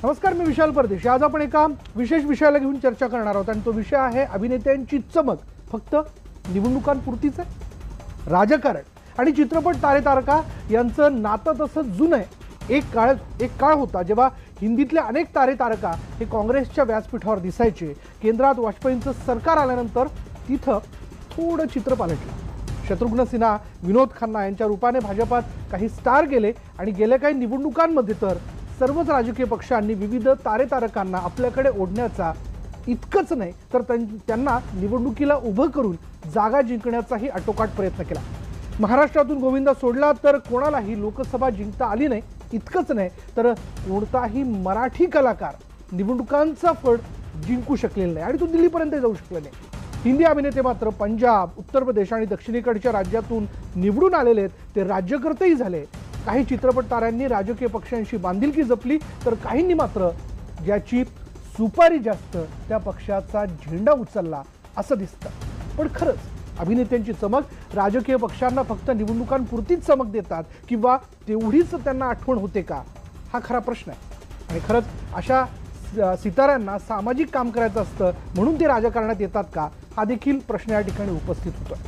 नमस्कार, मी विशाल परदेशी। आज आपण एका विशेष विषयाला घेऊन चर्चा करणार आहोत आणि तो विषय आहे अभिनेत्यांची चमक फक्त निवडणुकांपुरतीच आहे। राजकारण आणि चित्रपट तारे तारका यांचं नातं तसं जुनं आहे। एक काळ होता जेव्हा हिंदीतले अनेक तारे तारका हे काँग्रेसच्या व्यासपीठावर दिसायचे। केंद्रात वाजपेयींचं सरकार आल्यानंतर तिथं थोडं चित्र पालटलं। शत्रुघ्न सिन्हा, विनोद खन्ना यांच्या रूपाने भाजपात काही स्टार गेले आणि गेल्या काही निवडणुकांमध्ये तर सर्वच राजकीय पक्षांनी विविध तारे तारकांना आपल्याकडे ओढण्याचा इतकंच नाही तर त्यांना निवडणुकीला उभं करून जागा जिंकण्याचाही आटोकाट प्रयत्न केला। महाराष्ट्रातून गोविंदा सोडला तर कोणालाही लोकसभा जिंकता आली नाही। इतकंच नाही तर कोणताही मराठी कलाकार निवडणुकांचा फड जिंकू शकलेला नाही आणि तो दिल्लीपर्यंत जाऊ शकले नाही। हिंदी अभिनेते मात्र पंजाब, उत्तर प्रदेश आणि दक्षिणेकडच्या राज्यातून निवडून आलेले ते राज्यकर्तेही झाले। काही चित्रपट ताऱ्यांनी राजकीय पक्षांशी बांधिलकी जपली तर काहींनी मात्र ज्याची सुपारी जास्त त्या पक्षाचा झेंडा उचलला असं दिसतं। पण खरंच अभिनेत्यांची चमक राजकीय पक्षांना फक्त निवडणुकांपुरतीच चमक देतात किंवा तेवढीच त्यांना आठवण होते का, हा खरा प्रश्न आहे। आणि खरंच अशा सिताऱ्यांना सामाजिक काम करायचं असतं म्हणून ते राजकारणात येतात का, हा देखील प्रश्न या ठिकाणी उपस्थित होतोय।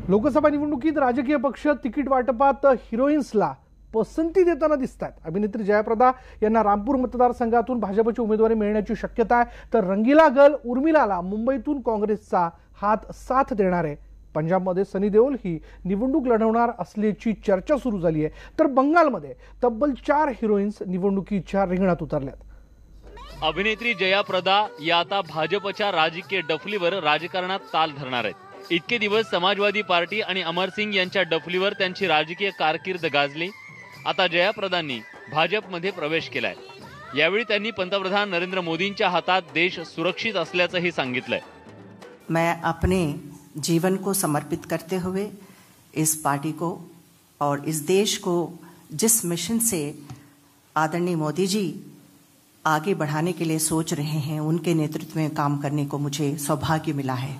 लोकसभा निवडणुकीत राजकीय पक्ष तिकीट वाटपात हिरोईन्सला पसंती देताना दिसतात। अभिनेत्री जयाप्रदा यांना रामपूर मतदारसंघातून भाजपची उमेदवारी मिळण्याची शक्यता आहे तर रंगीला गर्ल उर्मिलाला मुंबईतून काँग्रेसचा हात साथ देणार आहे। पंजाबमध्ये सनी देओल ही निवडणूक लढवणार असल्याची चर्चा सुरू झाली आहे तर बंगालमध्ये तब्बल 4 हिरोईन्स निवडणुकीच्या रिंगणात उतरल्यात। अभिनेत्री जयाप्रदा या आता भाजपच्या राजकीय डफलीवर राजकारणात ताल धरणार आहेत। इतके दिवस समाजवादी पार्टी आणि अमरसिंग यांच्या डफलीवर त्यांची राजकीय कारकीर्द गाजली। आता जयाप्रदांनी भाजपमध्ये प्रवेश केलाय। यावेळी त्यांनी पंतप्रधान नरेंद्र मोदींच्या हातात देश सुरक्षित असल्याचंही सांगितलंय। मैं अपने जीवन को समर्पित करते हुए इस पार्टी को और इस देश को जिस मिशन से आदरणीय मोदी जी आगे बढ़ाने के लिए सोच रहे हैं उनके नेतृत्व में काम करने को मुझे सौभाग्य मिला है।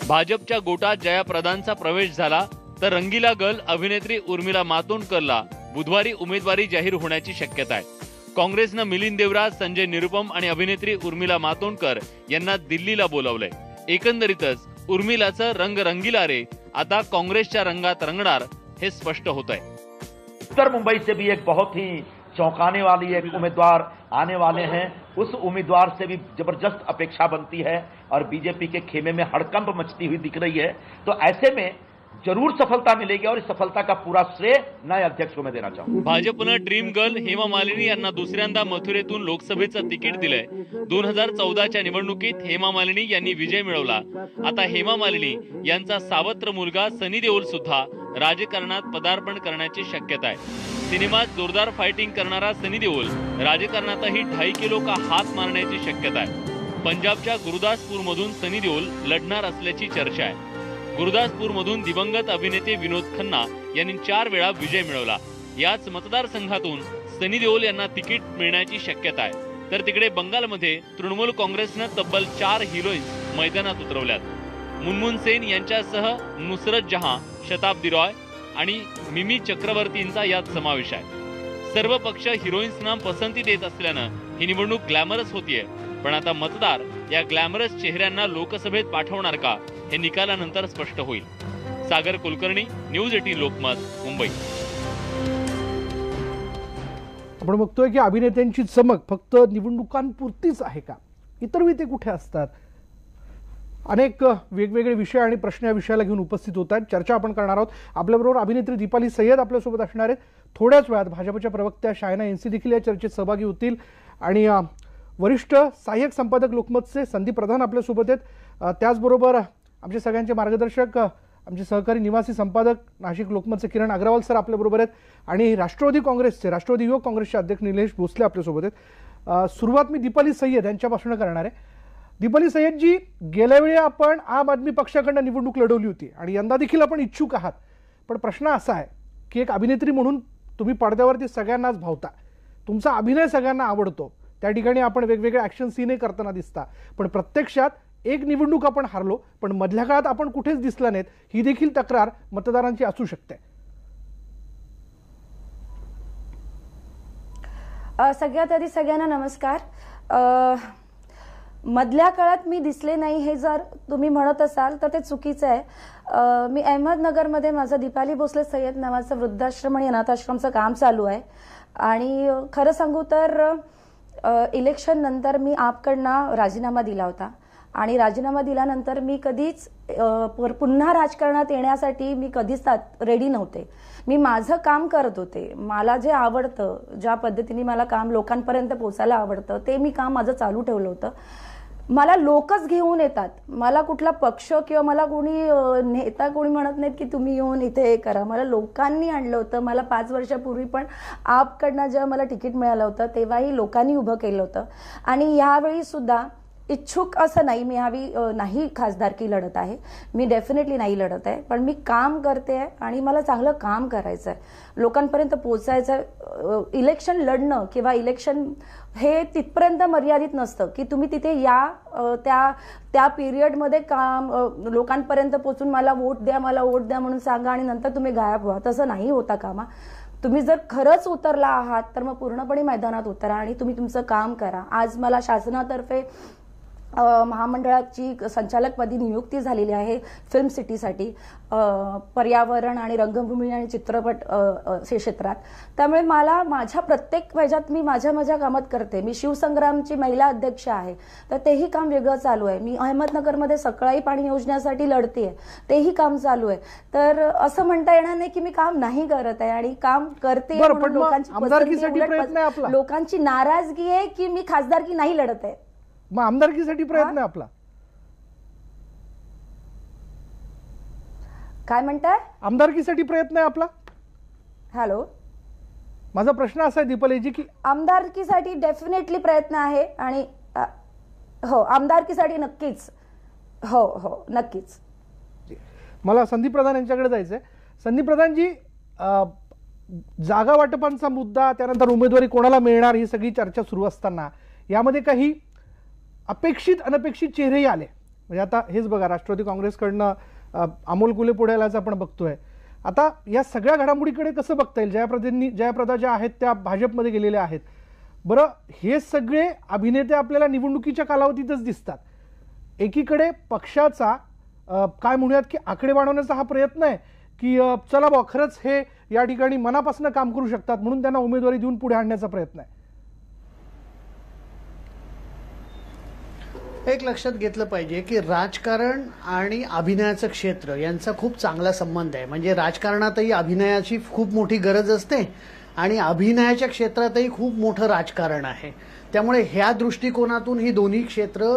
भाजपच्या गोटात जयाप्रदांचा प्रवेश झाला तर रंगीला गर्ल अभिनेत्री उर्मिला मातोंडकरला बुधवारी उमेदवारी जाहीर होण्याची शक्यता आहे। काँग्रेसनं मिलिंद देवराज, संजय निरुपम आणि अभिनेत्री उर्मिला मातोंडकर यांना दिल्लीला बोलावलंय। एकंदरीतच उर्मिलाचं रंग रंगीला रे आता काँग्रेसच्या रंगात रंगणार हे स्पष्ट होत आहे। उत्तर मुंबई से भी एक बहुत ही चौंकाने वाली एक उम्मीदवार आने वाले हैं। उस उम्मीदवार से भी जबरदस्त अपेक्षा बनती है और बीजेपी के खेमे में हड़कंप मचती हुई दिख रही है। तो ऐसे में जरूर सफलता मिलेगी और इस सफलता का पूरा श्रेय नए अध्यक्ष को मैं देना चाहूंगा। भाजपनं ड्रीम गर्ल हेमा मालिनी यांना दुसऱ्यांदा मथुरेतून लोकसभेचं तिकीट दिलंय। 2014च्या निवडणुकीत हेमा मालिनी यांनी विजय मिळवला। आता हेमा मालिनी यांचा सावत्र मुलगा सनी देओल सुद्धा राजकारणात पदार्पण करण्याची शक्यता आहे। सिनेमात जोरदार फायटिंग करणारा सनी देओल राजकारणातही 2.5 किलो का हात मारण्याची शक्यता आहे। पंजाबच्या गुरुदासपूरमधून सनी देओल लढणार असल्याची चर्चा आहे। गुरुदासपूरमधून दिवंगत अभिनेते विनोद खन्ना यांनी 4 वेळा विजय मिळवला। याच मतदारसंघातून सनी देओल यांना तिकीट मिळण्याची शक्यता आहे। तर तिकडे बंगालमध्ये तृणमूल काँग्रेसनं तब्बल 4 हिरोईन्स मैदानात उतरवल्यात। मुनमुन सेन यांच्यासह नुसरत जहां, शताब्दी रॉय आणि मिमी चक्रवर्तींचा यात समावेश आहे। सर्व पक्ष हिरोईन्सना पसंती देत असल्यानं ही निवडणूक ग्लॅमरस होतीये। पण आता मतदार या ग्लॅमरस चेहऱ्यांना लोकसभेत पाठवणार का हे निकालानंतर स्पष्ट होईल। सागर कुलकर्णी, न्यूज 18 लोकमत, मुंबई। आपण बघतोय की अभिनेत्यांची चमक फक्त निवडणुकांपुरतीच आहे का, इतर वेळी ते कुठे असतात। अनेक वेगवेगळे विषय आणि प्रश्न या विषयाला घेऊन उपस्थित होत आहेत। चर्चा आपण करणार आहोत। आपल्याबरोबर अभिनेत्री दीपाली सय्यद आपल्यासोबत असणार आहेत। थोड्याच वेळात भाजपच्या प्रवक्त्या शायना एनसी देखील या चर्चेत सहभागी होतील आणि वरिष्ठ सहाय्यक संपादक लोकमतचे संदीप प्रधान आपल्यासोबत आहेत। त्याचबरोबर आमचे सगळ्यांचे मार्गदर्शक, आमचे सहकारी निवासी संपादक नाशिक लोकमतचे किरण अग्रवाल सर आपल्याबरोबर आहेत आणि राष्ट्रवादी युवक काँग्रेसचे अध्यक्ष निलेश भोसले आपल्यासोबत आहेत। सुरुवात मी दीपाली सय्यद यांच्यापासून करणार आहे। दीपाली सय्यदजी, गेल्या वेळी आपण आम आदमी पक्षाकडून निवडणूक लढवली होती आणि यंदा देखील आपण इच्छुक आहात। पण प्रश्न असा आहे की एक अभिनेत्री म्हणून तुम्ही पडद्यावरती सगळ्यांनाच भावता, तुमचा अभिनय सगळ्यांना आवडतो, त्या ठिकाणी आपण वेगवेगळे ॲक्शन सीनही करताना दिसता, पण प्रत्यक्षात एक निवडणूक आपण हारलो, पण मधल्या काळात आपण कुठेच दिसला नाहीत, ही देखील तक्रार मतदारांची असू शकते. सगळ्यात आधी सगळ्यांना नमस्कार. मधल्या काळात मी दिसले नाही हे जर तुम्ही म्हणत असाल तर ते चुकीचं आहे. मी अहमदनगरमध्ये माझं दीपाली भोसले सय्यद नावाचं वृद्धाश्रम आणि अनाथाश्रमचं काम चालू आहे. आणि खरं सांगू तर इलेक्शन नंतर मी आपकडनं राजीनामा दिला होता आणि राजीनामा दिल्यानंतर मी कधीच पुन्हा राजकारणात येण्यासाठी मी कधीच रेडी नव्हते. मी माझं काम करत होते. मला जे आवडतं, ज्या पद्धतीने मला काम लोकांपर्यंत पोहोचायला आवडतं ते मी काम माझं चालू ठेवलं होतं. मला लोकच घेऊन येतात. मला कुठला पक्ष किंवा मला कोणी नेता कोणी म्हणत नाहीत की तुम्ही येऊन इथे हे करा. मला लोकांनी आणलं होतं. मला 5 वर्षापूर्वी पण आपकडनं जेव्हा मला तिकीट मिळालं होतं तेव्हाही लोकांनी उभं केलं होतं. आणि यावेळी सुद्धा इच्छुक असं नाही, मी यावेळी नाही खासदारकी लढत आहे, मी डेफिनेटली नाही लढत आहे, पण मी काम करते आहे आणि मला चांगलं काम करायचं आहे, लोकांपर्यंत पोहोचायचं आहे. इलेक्शन लढणं किंवा इलेक्शन हे तिथपर्यंत मर्यादित नसतं की तुम्ही तिथे या त्या पिरियडमध्ये काम लोकांपर्यंत पोहोचून मला वोट द्या म्हणून सांगा आणि नंतर तुम्ही गायब व्हा. तसं नाही होता कामा. तुम्ही जर खरंच उतरला आहात तर मग पूर्णपणे मैदानात उतरा आणि तुम्ही तुमचं काम करा. आज मला शासनातर्फे महामंडळाची संचालकपदी नियुक्ती झालेली आहे फिल्म सिटीसाठी, पर्यावरण आणि रंगभूमी आणि चित्रपट क्षेत्रात. त्यामुळे मला माझ्या प्रत्येक ह्याच्यात मी माझ्या कामात करते. मी शिवसंग्रामची महिला अध्यक्ष आहे तर तेही काम वेगळं चालू आहे. मी अहमदनगरमध्ये सकाळी पाणी योजनेसाठी लढते, तेही काम चालू आहे. तर असं म्हणता येणार नाही की मी काम नाही करत आहे आणि काम करते. लोकांची नाराजगी आहे की मी खासदारकी नाही लढत आहे. मग आमदारकीसाठी प्रयत्न आहे आपला. काय म्हणताय? आमदारकीसाठी प्रयत्न आहे आपला. हॅलो, माझा प्रश्न असा आहे दीपालीजी की आमदारकीसाठी डेफिनेटली प्रयत्न आहे आणि हो, आमदारकीसाठी नक्कीच. हो नक्कीच. मला संदीप प्रधान यांच्याकडे जायचंय. संदीप प्रधानजी, जागा वाटपांचा मुद्दा, त्यानंतर उमेदवारी कोणाला मिळणार ही सगळी चर्चा सुरू असताना यामध्ये काही अपेक्षित अनपेक्षित चेहरेही आले. म्हणजे आता हेच बघा, राष्ट्रवादी काँग्रेसकडनं अमोल कुले पुढे आल्याचं आपण बघतोय. आता या सगळ्या घडामोडीकडे कसं बघता येईल? जयप्रदा ज्या आहेत त्या भाजपमध्ये गेलेल्या आहेत. बरं, हे सगळे अभिनेते आपल्याला निवडणुकीच्या कालावधीतच दिसतात. एकीकडे पक्षाचा काय म्हणूयात की आकडे वाढवण्याचा हा प्रयत्न आहे की चला बा खरंच हे या ठिकाणी मनापासून काम करू शकतात म्हणून त्यांना उमेदवारी देऊन पुढे आणण्याचा प्रयत्न आहे. एक लक्षात घेतलं पाहिजे की राजकारण आणि अभिनयाचं क्षेत्र यांचा खूप चांगला संबंध आहे. म्हणजे राजकारणातही अभिनयाची खूप मोठी गरज असते आणि अभिनयाच्या क्षेत्रातही खूप मोठं राजकारण आहे. त्यामुळे ह्या दृष्टिकोनातून ही दोन्ही क्षेत्र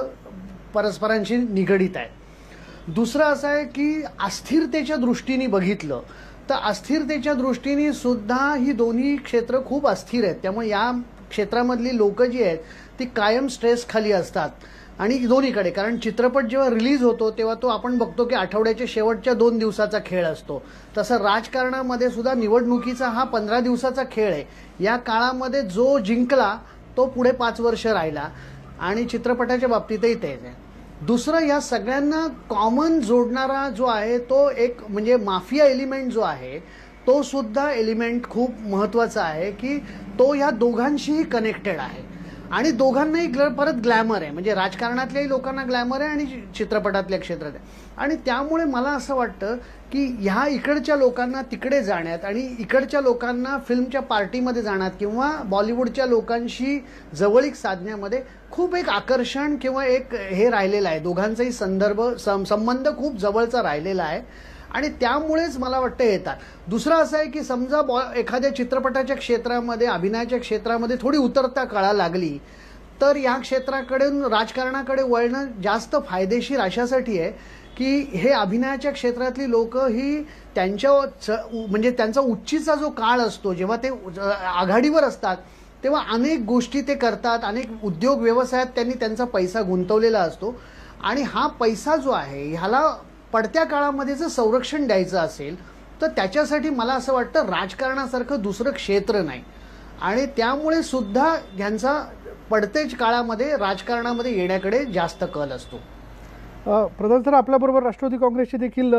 परस्परांशी निगडीत आहेत. दुसरं असं आहे की अस्थिरतेच्या दृष्टीने बघितलं तर अस्थिरतेच्या दृष्टीने सुद्धा ही दोन्ही क्षेत्र खूप अस्थिर आहेत. त्यामुळे या क्षेत्रामधली लोक जी आहेत ती कायम स्ट्रेस खाली असतात. आणि दोन्हीकडे, कारण चित्रपट जेव्हा रिलीज होतो तेव्हा तो आपण बघतो की आठवड्याच्या शेवटच्या 2 दिवसाचा खेळ असतो. तसं राजकारणामध्ये सुद्धा निवडणुकीचा हा 15 दिवसाचा खेळ आहे. या काळामध्ये जो जिंकला तो पुढे 5 वर्ष राहिला आणि चित्रपटाच्या बाबतीतही तेच आहे. दुसरं, या सगळ्यांना कॉमन जोडणारा जो आहे तो एक म्हणजे माफिया एलिमेंट जो आहे तो सुद्धा एलिमेंट खूप महत्वाचा आहे की तो या दोघांशीही कनेक्टेड आहे. आणि दोघांनाही परत ग्लॅमर आहे. म्हणजे राजकारणातल्याही लोकांना ग्लॅमर आहे आणि चित्रपटातल्या क्षेत्रात आहे. आणि त्यामुळे मला असं वाटतं की ह्या इकडच्या लोकांना तिकडे जाण्यात आणि इकडच्या लोकांना फिल्मच्या पार्टीमध्ये जाण्यात किंवा बॉलिवूडच्या लोकांशी जवळीक साधण्यामध्ये खूप एक आकर्षण किंवा एक हे राहिलेलं आहे. दोघांचाही संबंध खूप जवळचा राहिलेला आहे आणि त्यामुळेच मला वाटतं येतात. दुसरं असं आहे की समजा एखाद्या चित्रपटाच्या क्षेत्रामध्ये अभिनयाच्या क्षेत्रामध्ये थोडी उतरता कळा लागली तर या क्षेत्राकडे राजकारणाकडे वळणं जास्त फायदेशीर अशासाठी आहे की हे अभिनयाच्या क्षेत्रातली लोक ही म्हणजे त्यांचा उच्चीचा जो काळ असतो जेव्हा ते आघाडीवर असतात तेव्हा अनेक गोष्टी ते करतात. अनेक उद्योग व्यवसायात त्यांनी त्यांचा पैसा गुंतवलेला असतो आणि हा पैसा जो आहे ह्याला पडत्या काळामध्ये जर संरक्षण द्यायचं असेल तर त्याच्यासाठी मला असं वाटतं राजकारणासारखं दुसरं क्षेत्र नाही. आणि त्यामुळे सुद्धा ह्यांचा पडत्या काळामध्ये राजकारणामध्ये येण्याकडे जास्त कल असतो. प्रधान सर, आपल्याबरोबर राष्ट्रवादी काँग्रेसचे देखील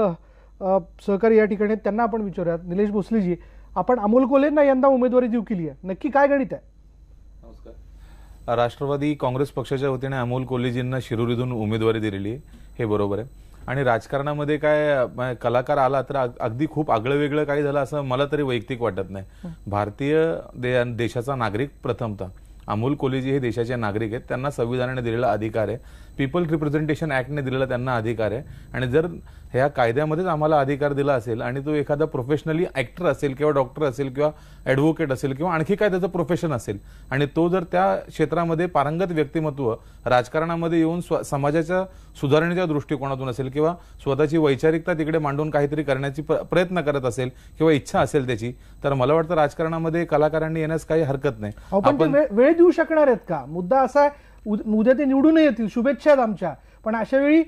सहकारी या ठिकाणी आहेत, त्यांना आपण विचारूयात. निलेश भोसलेजी, आपण अमोल कोल्हेंना यंदा उमेदवारी देऊ केली आहे, नक्की काय गणित आहे? नमस्कार. राष्ट्रवादी काँग्रेस पक्षाच्या वतीने अमोल कोल्हेजींना शिरूरीतून उमेदवारी दिलेली आहे, हे बरोबर आहे. आणि राजकारणामध्ये काय कलाकार आला तर अगदी खूप आगळं वेगळं काही झालं असं मला तरी वैयक्तिक वाटत नाही. भारतीय देशाचा नागरिक प्रथमतः अमोल कोल्हेजी हे देशाचे नागरिक आहेत, त्यांना संविधानाने दिलेला अधिकार आहे, पीपल रिप्रेझेंटेशन ऍक्टने दिलेला त्यांना अधिकार आहे. आणि जर ह्या कायद्यामध्येच आम्हाला अधिकार दिला असेल आणि तो एखादा प्रोफेशनली ऍक्टर असेल किंवा डॉक्टर असेल किंवा ॲडव्होकेट असेल किंवा आणखी काय त्याचं प्रोफेशन असेल आणि तो जर त्या क्षेत्रामध्ये पारंगत व्यक्तिमत्व राजकारणामध्ये येऊन समाजाच्या सुधारणेच्या दृष्टिकोनातून असेल किंवा स्वतःची वैचारिकता तिकडे मांडून काहीतरी करण्याची प्रयत्न करत असेल किंवा इच्छा असेल त्याची, तर मला वाटतं राजकारणामध्ये कलाकारांनी येण्यास काही हरकत नाही. आपण वेळ देऊ शकणार आहेत का? मुद्दा असा आहे, उद्या ते निवडून येतील, शुभेच्छा आहेत आमच्या, पण अशा वेळी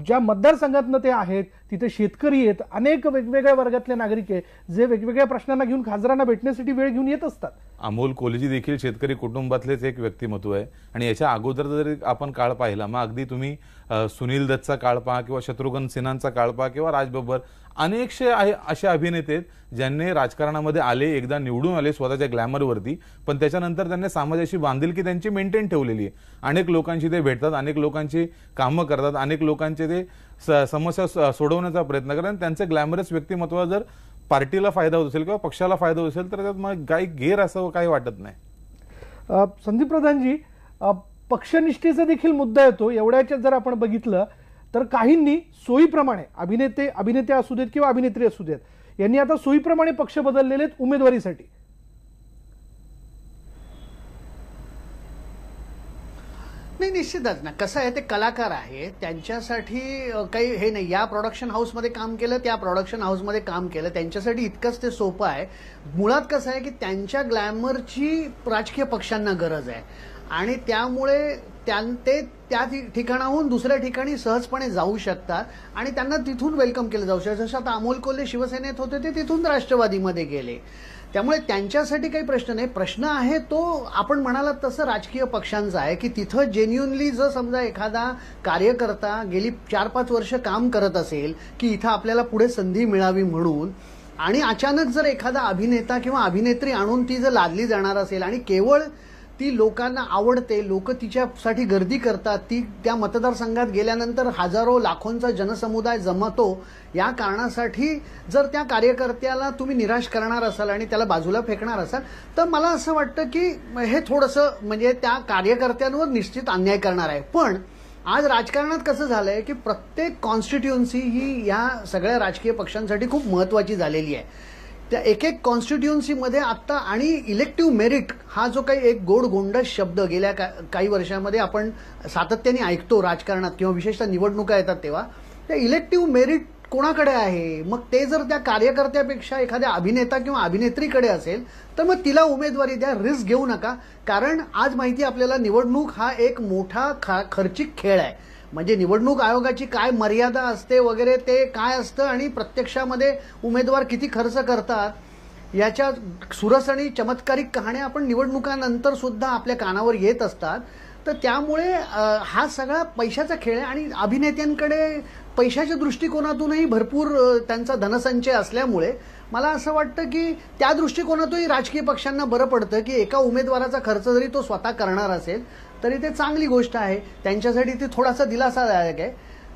ज्या मतदारसंघातनं ते आहेत तिथे शेतकरी आहेत, अनेक वेगवेगळ्या वर्गातले नागरिक आहेत, जे वेगवेगळ्या प्रश्नांना घेऊन खासदारांना भेटण्यासाठी वेळ घेऊन येत असतात. अमोल कोल्हेजी देखील शेतकरी कुटुंबातलेच एक व्यक्तिमत्व आहे. आणि याच्या अगोदर जर आपण काळ पाहिला, मग अगदी तुम्ही सुनील दत्तचा काळ पहा किंवा शत्रुघ्न सिन्हांचा काळ पहा किंवा राज बब्बर, अनेकशे असे अभिनेते आहेत ज्यांनी राजकारणामध्ये आले, एकदा निवडून आले स्वतःच्या ग्लॅमरवरती, पण त्याच्यानंतर त्यांनी समाजाशी बांधिलकी त्यांची मेंटेन ठेवलेली आहे. अनेक लोकांशी ते भेटतात, अनेक लोकांची कामं करतात, अनेक लोकांचे ते समस्या सोडवण्याचा प्रयत्न करतात. त्यांचं ग्लॅमरस व्यक्तिमत्व जर पार्टीला फायदा होत असेल किंवा पक्षाला फायदा होत असेल तर त्यात मग काही गैर असं काही वाटत नाही. संदीप प्रधानजी, पक्षनिष्ठेचा देखील मुद्दा येतो. एवढ्याच्यात जर आपण बघितलं तर काहींनी सोयीप्रमाणे, अभिनेते असू देत किंवा अभिनेत्री असू देत, यांनी आता सोयीप्रमाणे पक्ष बदललेले आहेत उमेदवारीसाठी. नाही, निश्चितच ना. कसं आहे, ते कलाकार आहेत, त्यांच्यासाठी काही हे नाही, या प्रोडक्शन हाऊसमध्ये काम केलं, त्या प्रोडक्शन हाऊसमध्ये काम केलं, त्यांच्यासाठी इतकंच ते सोपं आहे. मुळात कसं आहे की त्यांच्या ग्लॅमरची राजकीय पक्षांना गरज आहे आणि त्यामुळे ते त्या ठिकाणाहून दुसऱ्या ठिकाणी सहजपणे जाऊ शकतात आणि त्यांना तिथून वेलकम केलं जाऊ शकतं. जसं आता अमोल कोल्हे शिवसेनेत होते, ते तिथून राष्ट्रवादीमध्ये गेले, त्यामुळे त्यांच्यासाठी काही प्रश्न नाही. प्रश्न आहे तो आपण म्हणालात तसं राजकीय पक्षांचा आहे की तिथं जेन्युअनली जर समजा एखादा कार्यकर्ता गेली 4-5 वर्ष काम करत असेल की इथं आपल्याला पुढे संधी मिळावी म्हणून, आणि अचानक जर एखादा अभिनेता किंवा अभिनेत्री आणून ती जर लादली जाणार असेल आणि केवळ ती लोकांना आवडते, लोक तिच्यासाठी गर्दी करतात, ती त्या मतदारसंघात गेल्यानंतर हजारो लाखोंचा जनसमुदाय जमतो, या कारणासाठी जर त्या कार्यकर्त्याला तुम्ही निराश करणार असाल आणि त्याला बाजूला फेकणार असाल तर मला असं वाटतं की हे थोडंसं म्हणजे त्या कार्यकर्त्यांवर निश्चित अन्याय करणार आहे. पण आज राजकारणात कसं झालंय की प्रत्येक कॉन्स्टिट्युएन्सी ही या सगळ्या राजकीय पक्षांसाठी खूप महत्वाची झालेली आहे. त्या एक कॉन्स्टिट्युएन्सीमध्ये आता आणि इलेक्टिव्ह मेरिट हा जो काही एक गोंडस शब्द गेल्या काही वर्षामध्ये आपण सातत्याने ऐकतो राजकारणात किंवा विशेषतः निवडणुका येतात तेव्हा, त्या इलेक्टिव्ह मेरिट कोणाकडे आहे? मग ते जर त्या कार्यकर्त्यापेक्षा एखाद्या अभिनेता किंवा अभिनेत्रीकडे असेल तर मग तिला उमेदवारी द्या, रिस्क घेऊ नका. कारण आज माहिती आपल्याला निवडणूक हा एक मोठा खर्चिक खेळ आहे. म्हणजे निवडणूक आयोगाची काय मर्यादा असते वगैरे ते काय असतं आणि प्रत्यक्षामध्ये उमेदवार किती खर्च करतात याच्या सुरस आणि चमत्कारिक कहाण्या आपण निवडणुकानंतर सुद्धा आपल्या कानावर येत असतात. तर त्यामुळे हा सगळा पैशाचा खेळ आहे आणि अभिनेत्यांकडे पैशाच्या दृष्टिकोनातूनही भरपूर त्यांचा धनसंचय असल्यामुळे मला असं वाटतं की त्या दृष्टिकोनातूनही राजकीय पक्षांना बरं पडतं की एका उमेदवाराचा खर्च जरी तो स्वतः करणार असेल तरी ते चांगली गोष्ट आहे, त्यांच्यासाठी ते थोडासा दिलासादायक आहे.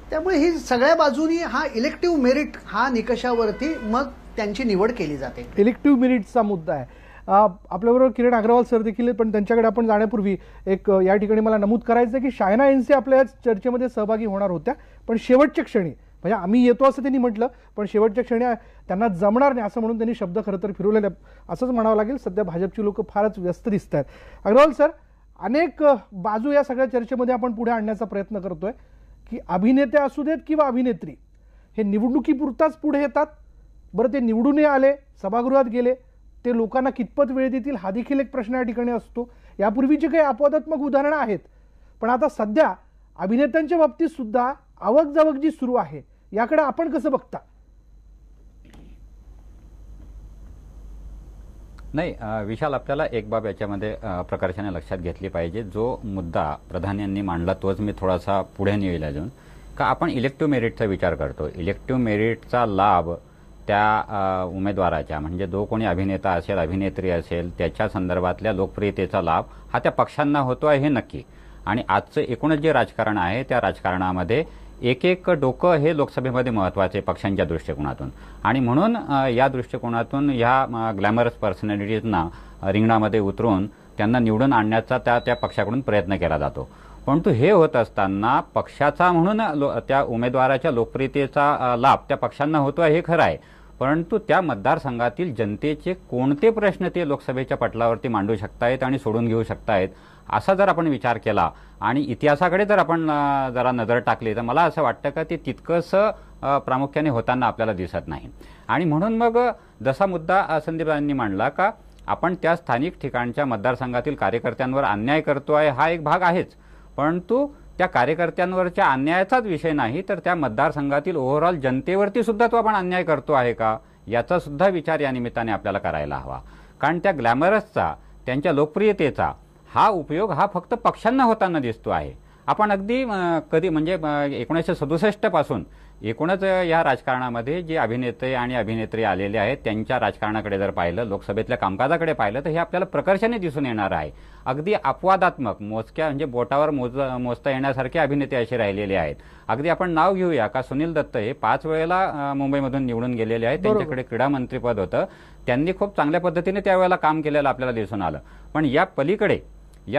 त्यामुळे ही सगळ्या बाजूनी हा इलेक्टिव्ह मेरिट हा निकषावरती मग त्यांची निवड केली जाते. इलेक्टिव्ह मेरिटचा मुद्दा आहे. आपल्याबरोबर किरण अग्रवाल सर देखील, पण त्यांच्याकडे आपण जाण्यापूर्वी एक या ठिकाणी मला नमूद करायचं आहे की शायना एनसी आपल्या चर्चेमध्ये सहभागी होणार होत्या, पण शेवटच्या क्षणी, म्हणजे आम्ही येतो असं त्यांनी म्हटलं, पण शेवटच्या क्षणी त्यांना जमणार नाही असं म्हणून त्यांनी शब्द खरं तर फिरवलेले असंच म्हणावं लागेल. सध्या भाजपची लोक फारच व्यस्त दिसत आहेत. अग्रवाल सर, अनेक बाजू या सगळ्या चर्चेमध्ये आपण पुढे आणण्याचा प्रयत्न करतोय की अभिनेते असू देत किंवा अभिनेत्री हे निवडणुकीपुरताच पुढे येतात. बरं, ते निवडूनही आले, सभागृहात गेले, ते लोकांना कितपत वेळ देतील हा देखील एक प्रश्न या ठिकाणी असतो. यापूर्वीची काही अपवादात्मक उदाहरणं आहेत, पण आता सध्या अभिनेत्यांच्या बाबतीत सुद्धा आवक जी सुरू आहे याकडे आपण कसं बघता? नाही विशाल, आपल्याला एक बाब याच्यामध्ये प्रकर्षाने लक्षात घेतली पाहिजे. जो मुद्दा प्रधान यांनी मांडला तोच मी थोडासा पुढे नेईल अजून, का आपण इलेक्टिव्ह मेरिटचा विचार करतो. इलेक्टिव्ह मेरिटचा लाभ त्या उमेदवाराच्या म्हणजे जो कोणी अभिनेता असेल अभिनेत्री असेल त्याच्या संदर्भातल्या लोकप्रियतेचा लाभ हा त्या पक्षांना होतो आहे हे नक्की. आणि आजचं एकूणच जे राजकारण आहे त्या राजकारणामध्ये एक एक डोकं हे लोकसभेमध्ये महत्वाचे पक्षांच्या दृष्टिकोनातून. आणि म्हणून या दृष्टिकोनातून ह्या ग्लॅमरस पर्सनॅलिटीजना रिंगणामध्ये उतरून त्यांना निवडून आणण्याचा त्या पक्षाकडून प्रयत्न केला जातो. परंतु हे होत असताना पक्षाचा म्हणून त्या उमेदवाराच्या लोकप्रियतेचा लाभ त्या पक्षांना होतो हे खरं आहे. परंतु त्या मतदारसंघातील जनतेचे कोणते प्रश्न ते लोकसभेच्या पटलावरती मांडू शकतायत आणि सोडून घेऊ शकतायत असा जर आपण विचार केला आणि इतिहासाकडे जर आपण जरा नजर टाकली तर मला असं वाटतं का ते तितकंसं प्रामुख्याने होताना आपल्याला दिसत नाही. आणि म्हणून मग जसा मुद्दा संदीपांनी मांडला का आपण त्या स्थानिक ठिकाणच्या मतदारसंघातील कार्यकर्त्यांवर अन्याय करतोय हा एक भाग आहेच. परंतु त्या कार्यकर्त्यांवरच्या अन्यायाचाच विषय नाही तर त्या मतदारसंघातील ओव्हरऑल जनतेवरती सुद्धा तो आपण अन्याय करतो आहे का याचा सुद्धा विचार या निमित्ताने आपल्याला करायला हवा. कारण त्या ग्लॅमरसचा त्यांच्या लोकप्रियतेचा हा उपयोग हा फक्त पक्षांना होताना दिसतो आहे. आपण अगदी कधी म्हणजे 1967 पासून एकूणच या राजकारणामध्ये जे अभिनेते आणि अभिनेत्री आलेले आहेत त्यांच्या राजकारणाकडे जर पाहिलं लोकसभेतल्या कामकाजाकडे पाहिलं तर हे आपल्याला प्रकर्षाने दिसून येणार आहे. अगदी अपवादात्मक मोजक्या म्हणजे बोटावर मोजता येण्यासारखे अभिनेते असे राहिलेले आहेत. अगदी आपण नाव घेऊया का सुनील दत्त हे 5 वेळेला मुंबईमधून निवडून गेलेले आहेत. त्यांच्याकडे क्रीडा मंत्रीपद होतं. त्यांनी खूप चांगल्या पद्धतीने त्यावेळेला काम केलेलं आपल्याला दिसून आलं. पण या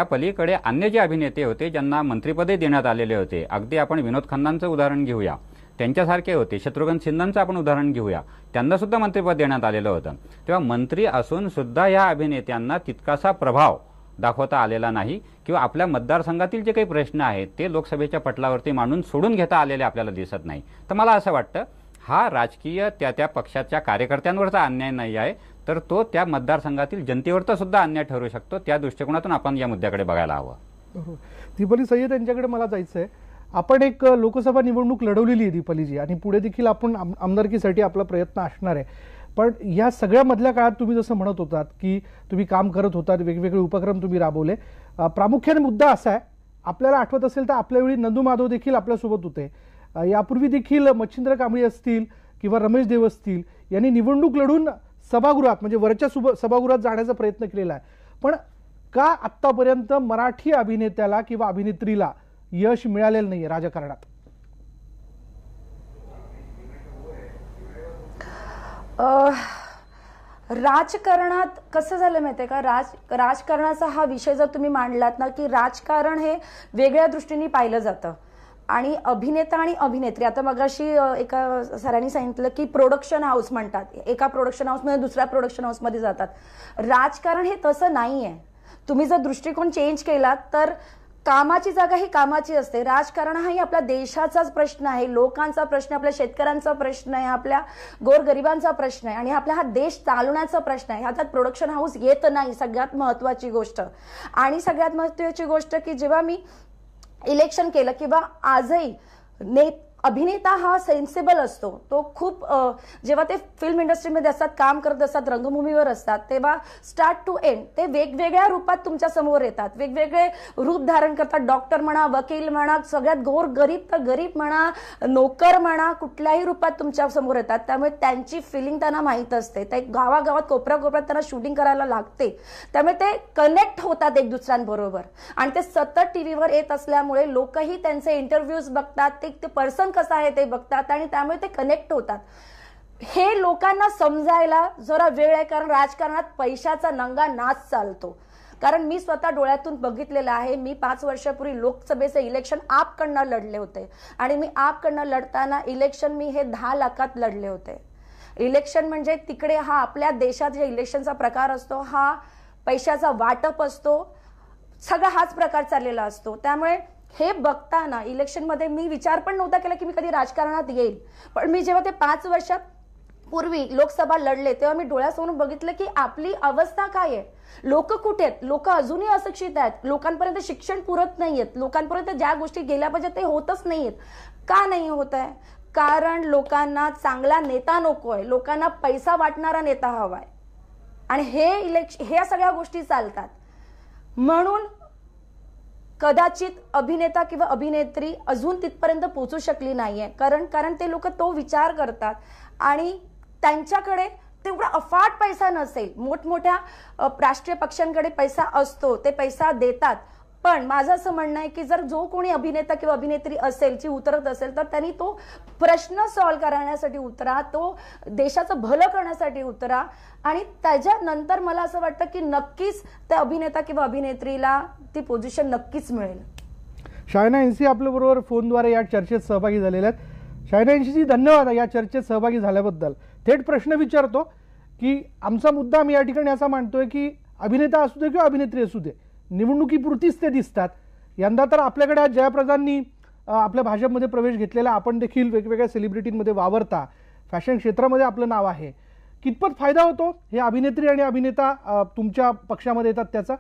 पलीकडे अन्य जे अभिनेते होते ज्यांना मंत्रिपदे देण्यात आलेले होते अगदी आपण विनोद खन्नांचं उदाहरण घेऊया त्यांच्यासारखे होते. शत्रुघ्न सिन्हांचं आपण उदाहरण घेऊया त्यांना सुद्धा मंत्रिपद देण्यात आलेलं होतं. तेव्हा मंत्री असून सुद्धा या अभिनेत्यांना तितकासा प्रभाव दाखवता आलेला नाही किंवा आपल्या मतदारसंघातील जे काही प्रश्न आहेत ते लोकसभेच्या पटलावरती मांडून सोडून घेता आलेले आपल्याला दिसत नाही. तर मला असं वाटतं हा राजकीय त्या पक्षाच्या कार्यकर्त्यांवरचा अन्याय नाही आहे तर तो त्या मतदारसंघातील जनतेवरचा सुद्धा अन्याय ठरू शकतो. त्या दृष्टिकोनातून आपण या मुद्द्याकडे बघायला हवं. दीपाली सय्यद यांच्याकडे मला जायचंय. आपण एक लोकसभा निवडणूक लढवलेली आहे दीपालीजी आणि पुढे देखील आपण आमदारकीसाठी आपला प्रयत्न असणार आहे. पण या सगळ्या मधल्या काळात तुम्ही जसं म्हणत होतात की तुम्ही काम करत होतात वेगवेगळे उपक्रम तुम्ही राबवले. प्रामुख्याने मुद्दा असा आहे आपल्याला आठवत असेल तर आपल्या वेळी नंदू माधव देखील आपल्यासोबत होते. यापूर्वी देखील मच्छिंद्र कांबळी असतील किंवा रमेश देव असतील यांनी निवडणूक लढून सभागृहात म्हणजे वरच्या सभागृहात जाण्याचा प्रयत्न केलेला आहे. पण का आत्तापर्यंत मराठी अभिनेत्याला किंवा अभिनेत्रीला यश मिळालेलं नाहीये राजकारणात? राजकारणात कसं झालं माहितीये का राजकारणाचा हा विषय जर तुम्ही मांडलात ना की राजकारण हे वेगळ्या दृष्टीने पाहिलं जातं आणि अभिनेता आणि अभिनेत्री आता मगाशी एका सरांनी सांगितलं की प्रोडक्शन हाऊस म्हणतात एका प्रोडक्शन हाऊसमध्ये दुसऱ्या प्रोडक्शन हाऊसमध्ये जातात. राजकारण हे तसं नाहीये. तुम्ही जर दृष्टिकोन चेंज केला तर कामाची जागा ही कामाची असते. राजकारण हाही आपल्या देशाचाच प्रश्न आहे लोकांचा प्रश्न आपल्या शेतकऱ्यांचा प्रश्न आहे आपल्या गोरगरिबांचा प्रश्न आहे आणि आपला हा देश चालवण्याचा प्रश्न आहे. ह्याच्यात प्रोडक्शन हाऊस येत नाही सगळ्यात महत्वाची गोष्ट. आणि सगळ्यात महत्वाची गोष्ट की जेव्हा मी इलेक्शन केलं किंवा आजही अभिनेता हा सेन्सिबल असतो. तो खूप जेव्हा ते फिल्म इंडस्ट्रीमध्ये असतात काम करत असतात रंगभूमीवर असतात तेव्हा स्टार्ट टू एंड ते वेगवेगळ्या रूपात तुमच्या समोर येतात. वेगवेगळे रूप धारण करतात. डॉक्टर म्हणा वकील म्हणा सगळ्यात गोर गरीब तर गरीब म्हणा नोकर म्हणा कुठल्याही रूपात तुमच्या समोर येतात. त्यामुळे त्यांची फिलिंग त्यांना माहीत असते. ते गावागावात कोपऱ्यात त्यांना शूटिंग करायला लागते. त्यामुळे ते कनेक्ट होतात एक दुसऱ्यांबरोबर आणि ते सतत टीव्हीवर येत असल्यामुळे लोकही त्यांचे इंटरव्ह्यूज बघतात. ते पर्सन कसं आहे ते बघतात आणि त्यामुळे ते कनेक्ट होतात. हे लोकांना समजायला जरा वेळ आहे कारण राजकारणात पैशाचा नंगा नाच चालतो. कारण मी स्वतः डोळ्यातून बघितलेलं आहे. मी 5 वर्षापूर्वी लोकसभेचे इलेक्शन आपकडनं लढले होते आणि मी आपकडनं लढताना इलेक्शन मी हे 10 लाखात लढले होते. इलेक्शन म्हणजे तिकडे हा आपल्या देशात जे इलेक्शनचा प्रकार असतो हा पैशाचा वाटप असतो सगळा हाच प्रकार चाललेला असतो. त्यामुळे हे बघताना इलेक्शनमध्ये मी विचार पण नव्हता केला की मी कधी राजकारणात येईल. पण मी जेव्हा ते 5 वर्षापूर्वी लोकसभा लढले तेव्हा मी डोळ्यासमोर बघितलं की आपली अवस्था काय आहे. लोक कुठे आहेत. लोक अजूनही अशिक्षित आहेत. लोकांपर्यंत शिक्षण पुरत नाहीयेत. लोकांपर्यंत ज्या गोष्टी गेल्या पाहिजे ते होतच नाहीयेत. का नाही होत आहे? कारण लोकांना चांगला नेता नकोय. लोकांना पैसा वाटणारा नेता हवाय आणि हे सगळ्या गोष्टी चालतात. म्हणून कदाचित अभिनेता किंवा अभिनेत्री अजून तिथपर्यंत पोहोचू शकली नाहीये, कारण ते लोक तो विचार करतात आणि त्यांच्याकडे तेवढा अफाट पैसा नसेल. मोठमोठ्या राष्ट्रीय पक्षांकडे पैसा असतो, ते पैसा देतात. पण माझं असं म्हणणं आहे की जर जो कोणी अभिनेता किंवा अभिनेत्री असेल जी उतरत असेल तर त्यांनी तो प्रश्न सॉल्व्ह करण्यासाठी उतरा, तो देशाचं भलं करण्यासाठी उतरा आणि त्याच्यानंतर मला असं वाटतं की नक्कीच त्या अभिनेता किंवा अभिनेत्रीला ती पोझिशन नक्कीच मिळेल. शायना एनसी आपल्याबरोबर फोनद्वारे या चर्चेत सहभागी झालेल्या आहेत. शायना एनसीजी धन्यवाद या चर्चेत सहभागी झाल्याबद्दल. थेट प्रश्न विचारतो की आमचा मुद्दा मी या ठिकाणी असा मांडतोय की अभिनेता असू दे किंवा अभिनेत्री असू दे, निवडणुकीपुरतीच ते दिसतात. यंदा तर आपल्याकडे आज जयाप्रदांनी आपल्या भाजपमध्ये प्रवेश घेतलेला, आपण देखील वेगवेगळ्या सेलिब्रिटींमध्ये वावरता, फॅशन क्षेत्रामध्ये आपलं नाव आहे. कितपत फायदा होतो हे अभिनेत्री आणि अभिनेता तुमच्या पक्षामध्ये येतात त्याचा?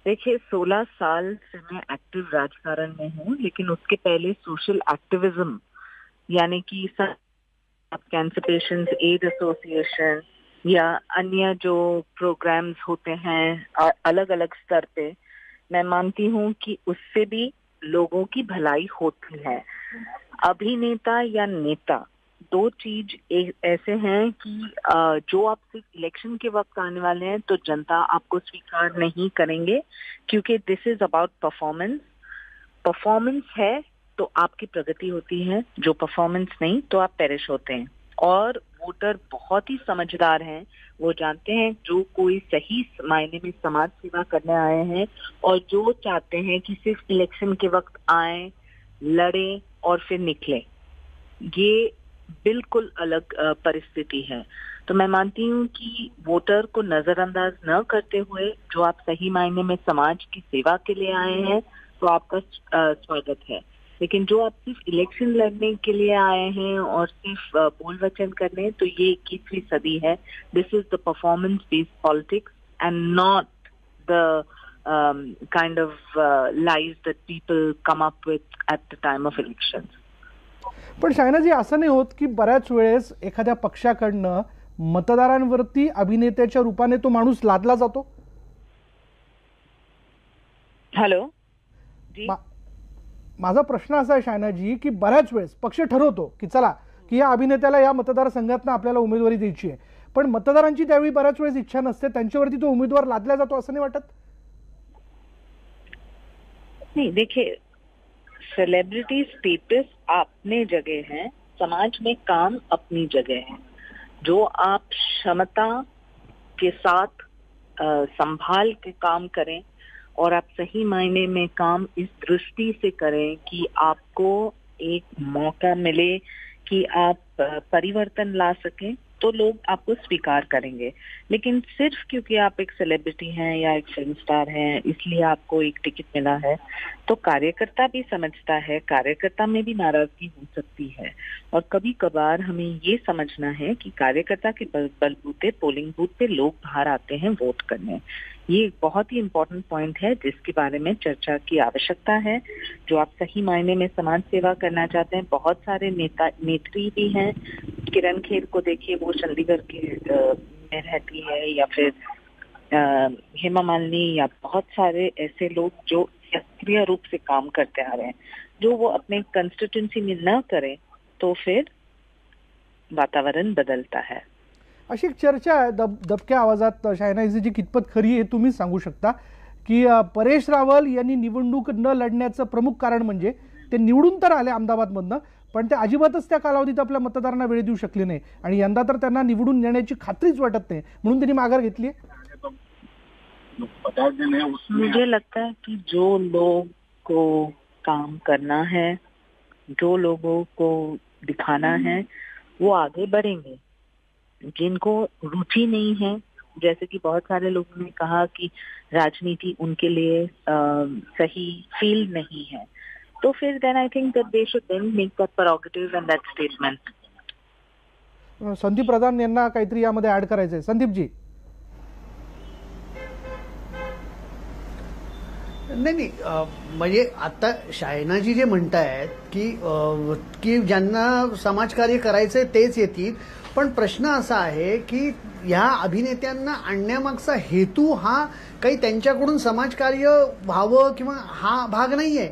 देखिए 16 साल से मैं एक्टिव राजकारण में हूँ, लेकिन उसके पहले सोशल एक्टिविज्म यानी कि कैंसर पेशेंट्स एड एसोसिएशन या अन्य जो प्रोग्राम्स होते हैं अलग अलग स्तर पे, मैं मानती हूँ कि उससे भी लोगों की भलाई होती है. अभिनेता या नेता दो चीज ऐसे हैं कि जो आप सिर्फ इलेक्शन के वक्त आने वाले हैं तो जनता आपको स्वीकार नहीं करेंगे, क्योंकि दिस इज अबाउट परफॉर्मेंस. परफॉर्मेंस है तो आपकी प्रगति होती है, जो परफॉर्मेंस नहीं तो आप पेरिश होते हैं. और वोटर बहुत ही समझदार हैं, वो जानते हैं जो कोई सही मायने में समाज सेवा करने आए हैं और जो चाहते हैं कि सिर्फ इलेक्शन के वक्त आए, लड़े और फिर निकले. ये बिल्कुल अलग परिस्थिति है. तो मैं मानती हूँ कि वोटर को नजरअंदाज न करते हुए जो आप सही मायने में समाज की सेवा के लिए आए हैं तो आपका स्वागत है. लेकिन जो आप सिर्फ इलेक्शन लड़ने के लिए आए हैं और सिर्फ बोल वचन करने, तो ये 21वीं सदी है. This is the performance based politics and not the kind of lies that people come up with at the time of elections. पण शायनाजी असं नाही होत की बऱ्याच वेळेस एखाद्या पक्षाकडनं मतदारांवरती अभिनेत्याच्या रूपाने तो माणूस लादला जातो? हॅलो जी, माझा प्रश्न असा आहे शायनाजी की बऱ्याच वेळेस पक्ष ठरवतो की चला की या अभिनेत्याला या मतदारसंघातनं आपल्याला उमेदवारी द्यायची आहे, पण मतदारांची त्यावेळी बऱ्याच वेळेस इच्छा नसते, त्यांच्यावरती तो उमेदवार लादला जातो असं नाही वाटत? नहीं, देखिए सेलिब्रिटी स्टेटस अपने जगह है, समाज में काम अपनी जगह है. जो आप क्षमता के साथ संभाल के काम करें और आप सही मायने में काम इस दृष्टि से करें कि आपको एक मौका मिले कि आप परिवर्तन ला सकें, तो लोग आपको स्वीकार करेंगे. लेकिन सिर्फ क्योंकि आप एक सेलिब्रिटी हैं या एक फिल्म स्टार हैं इसलिए आपको एक टिकट मिला है, तो कार्यकर्ता भी समझता है, कार्यकर्ता में भी नाराजगी हो सकती है. और कभी कभार हमें ये समझना है कि कार्यकर्ता के बलबूते पोलिंग बूथ पे लोग बाहर आते हैं वोट करने. ये एक बहुत ही इम्पोर्टेंट पॉइंट है जिसके बारे में चर्चा की आवश्यकता है. जो आप सही मायने में समाज सेवा करना चाहते हैं, बहुत सारे नेता नेत्री भी हैं. किरण खेर को देखिए, वो चंडीगढ़ के में रहती है, या फिर हेमा मालिनी, या बहुत सारे ऐसे लोग जो सक्रिय रूप से काम करते आ रहे हैं. जो वो अपने कंस्टिट्यूंसी में न करें तो फिर वातावरण बदलता है. अशी एक चर्चा आहे दबक्या आवाजात शायनाजी जी कितपत खरी आहे तुम्ही सांगू शकता की परेश रावल यांनी निवडणूक न लढण्याचं प्रमुख कारण म्हणजे ते निवडून तर आले अहमदाबादमधनं, पण ते अजिबातच त्या कालावधीत आपल्या मतदारांना वेळ देऊ शकले नाही आणि यंदा तर त्यांना निवडून येण्याची खात्रीच वाटत नाही, म्हणून त्यांनी माघार घेतली. मुझे लगता है कि जो लोग को काम करना है, जो लोगों को दिखाना है, वो आगे बढ़ेंगे. जिनको रुचि नहीं है, जैसे कि बहुत सारे लोगों ने कहा कि राजनीति उनके लिए सही फील्ड नहीं है, तो फिर then I think that they should then make that prerogative and that statement. Sandeep Pradhan यांना काहीतरी यामध्ये ऍड करायचं आहे. संदीप जी. नाही, म्हणजे आता शायनाजी जे म्हणतायत की ज्यांना समाजकार्य करायचंय तेच येतील, पण प्रश्न असा आहे की ह्या अभिनेत्यांना आणण्यामागचा हेतू हा काही त्यांच्याकडून समाजकार्य व्हावं किंवा हा भाग नाहीये.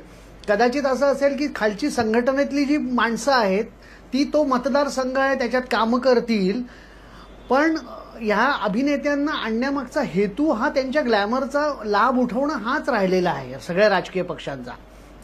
कदाचित असं असेल की खालची संघटनेतली जी माणसं आहेत ती तो मतदारसंघ आहे त्याच्यात कामं करतील, पण ह्या अभिनेत्यांना आणण्यामागचा हेतू हा त्यांच्या ग्लॅमरचा लाभ उठवणं हाच राहिलेला आहे सगळ्या राजकीय पक्षांचा.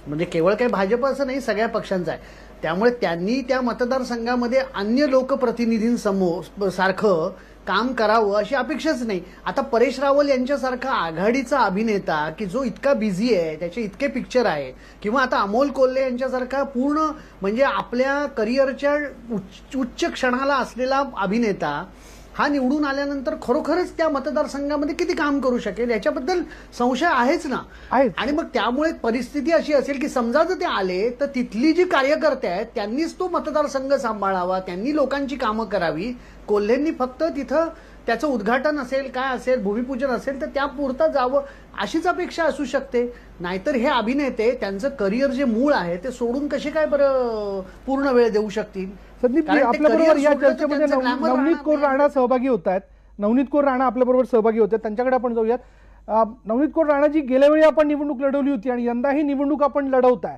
म्हणजे केवळ काही भाजप असं नाही, सगळ्या पक्षांचा आहे. त्यामुळे त्यांनी त्या मतदारसंघामध्ये अन्य लोकप्रतिनिधींसमोर सारखं काम करावं अशी अपेक्षाच नाही. आता परेश रावल यांच्यासारखा आघाडीचा अभिनेता की जो इतका बिझी आहे, त्याचे इतके पिक्चर आहे, किंवा आता अमोल कोल्हे यांच्यासारखा पूर्ण म्हणजे आपल्या करिअरच्या उच्च क्षणाला असलेला अभिनेता हा निवडून आल्यानंतर खरोखरच त्या मतदारसंघामध्ये किती काम करू शकेल याच्याबद्दल संशय आहेच ना. आणि मग त्यामुळे परिस्थिती अशी असेल की समजा जर ते आले तर तिथली जी कार्यकर्ते आहेत त्यांनीच तो मतदारसंघ सांभाळावा, त्यांनी लोकांची कामं करावी. कोल्हेंनी फक्त तिथं त्याचं उद्घाटन असेल, काय असेल, भूमिपूजन असेल तर त्यापुरतं जावं अशीच अपेक्षा असू शकते. नाहीतर हे अभिनेते त्यांचं करिअर जे मूळ आहे ते सोडून कसे काय बरं पूर्ण वेळ देऊ शकतील. संदीप आपल्याबरोबर या चर्चेमध्ये नवनीत कौर राणा सहभागी होत आहेत. नवनीत कौर राणा आपल्याबरोबर सहभागी होते, त्यांच्याकडे आपण जाऊयात. नवनीत कौर राणाजी, गेल्या वेळी आपण निवडणूक लढवली होती आणि यंदाही निवडणूक आपण लढवताय.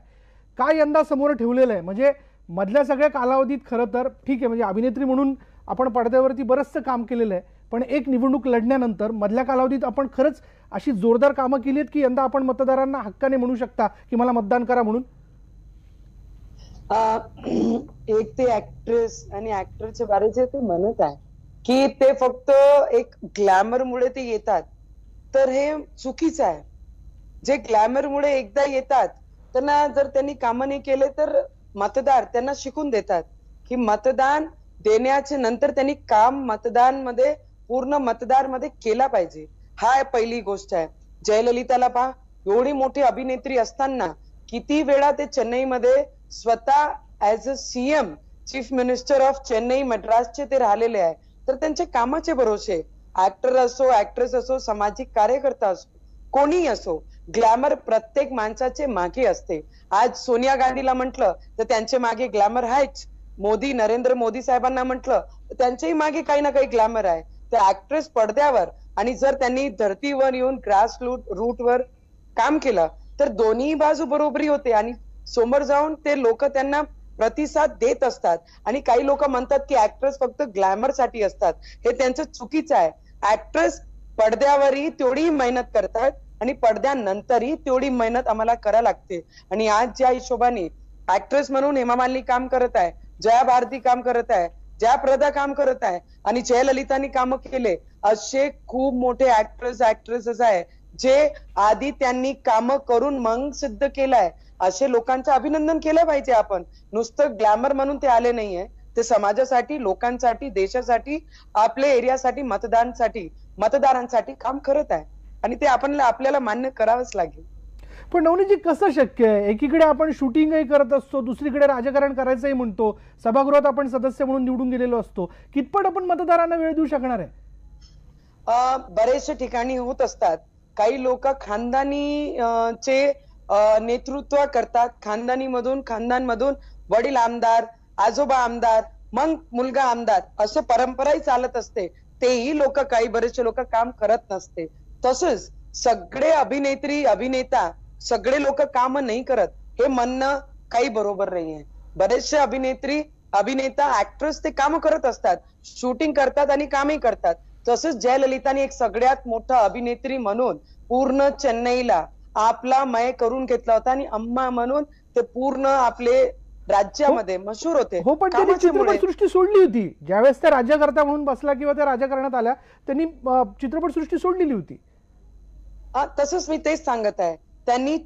काय यंदा समोर ठेवलेलं आहे? म्हणजे मधल्या सगळ्या कालावधीत खरं तर ठीक आहे, म्हणजे अभिनेत्री म्हणून आपण पडद्यावरती बरंचसं काम केलेलं आहे, पण एक निवडणूक लढण्यानंतर मधल्या कालावधीत आपण खरंच अशी जोरदार कामं केली आहेत की यंदा आपण मतदारांना हक्काने म्हणू शकता की मला मतदान करा म्हणून? एक ते ऍक्ट्रेस आणि ऍक्टरच्या बारे ते म्हणत आहे की ते फक्त एक ग्लॅमरमुळे ते येतात, तर हे चुकीचं आहे. जे ग्लॅमरमुळे एकदा येतात त्यांना जर त्यांनी कामं नाही केले तर मतदार त्यांना शिकून देतात की मतदान देण्याच्या नंतर त्यांनी काम मतदानमध्ये पूर्ण मतदारमध्ये केला पाहिजे. हा पहिली गोष्ट आहे. जयललिताला पहा, एवढी मोठी अभिनेत्री असताना किती वेळा ते चेन्नईमध्ये स्वतः as a CM, chief minister of Chennai मद्रासचे ते राहिलेले आहे. तर त्यांच्या कामाचे भरोसे, ऍक्टर असो, ऍक्ट्रेस असो, सामाजिक कार्यकर्ता असो, कोणीही असो, ग्लॅमर प्रत्येक माणसाचे मागे असते. आज सोनिया गांधीला म्हटलं तर त्यांच्या मागे ग्लॅमर आहेच. मोदी, नरेंद्र मोदी साहेबांना म्हटलं तर त्यांच्याही मागे काही ना काही ग्लॅमर आहे. तर ऍक्ट्रेस पडद्यावर आणि जर त्यांनी धर्तीवर येऊन ग्रास रूटवर काम केलं तर दोन्ही बाजू बरोबरी होते आणि समोर जाऊन ते लोक त्यांना प्रतिसाद देत असतात. आणि काही लोक म्हणतात की ऍक्ट्रेस फक्त ग्लॅमर साठी असतात, हे त्यांचं चुकीचं आहे. ऍक्ट्रेस पडद्यावरही तेवढी मेहनत करतात आणि पडद्यानंतरही तेवढी मेहनत आम्हाला करायला लागते. आणि आज ज्या हिशोबाने ऍक्ट्रेस म्हणून हेमा मालिनी काम करत आहे, जया भारती काम करत आहे, जयाप्रदा काम करत आहे आणि जयललितानी काम केले, असे खूप मोठे ऍक्ट्रेसेस आहे जे आधी त्यांनी काम करून मग सिद्ध केलंय. असे लोकांचं अभिनंदन केलं पाहिजे. आपण नुसतं ग्लॅमर म्हणून ते आले नाहीये, ते समाजासाठी, लोकांसाठी, देशासाठी, आपल्या एरियासाठी, मतदारांसाठी काम करत आहे आणि ते आपल्याला मान्य करावंच लागेल. पण नवनीतजी, कसं शक्य आहे? एकीकडे आपण शूटिंगही करत असतो, दुसरीकडे राजकारण करायचंही म्हणतो, सभागृहात आपण सदस्य म्हणून निवडून गेलेलो असतो. कितपत आपण मतदारांना वेळ देऊ शकणार आहे? बरेचशा ठिकाणी होत असतात. काही लोक खानदानीचे नेतृत्व करतात. खानदानमधून वडील आमदार, आजोबा आमदार, मग मुलगा आमदार, असं परंपराही चालत असते. तेही लोक, काही बरेचसे लोक काम करत नसते. तसंच सगळे अभिनेता सगळे लोक काम नाही करत, हे म्हणणं काही बरोबर नाहीये. बरेचसे अभिनेता ऍक्ट्रेस ते काम करत असतात, शूटिंग करतात आणि कामही करतात. तसंच जयललिताने एक सगळ्यात मोठा अभिनेत्री म्हणून पूर्ण चेन्नईला आपला मय करून घेतला होता आणि अम्मा म्हणून ते पूर्ण आपले राज्यामध्ये मशहूर होते. हो, पण त्यांनी चित्रपटसृष्टी सोडली होती. ज्यावेळेस त्या राज्यकर्ता म्हणून बसला किंवा त्या राजकारणात आल्या, त्यांनी चित्रपटसृष्टी सोडलेली होती. तसंच मी तेच सांगत आहे. त्यांनी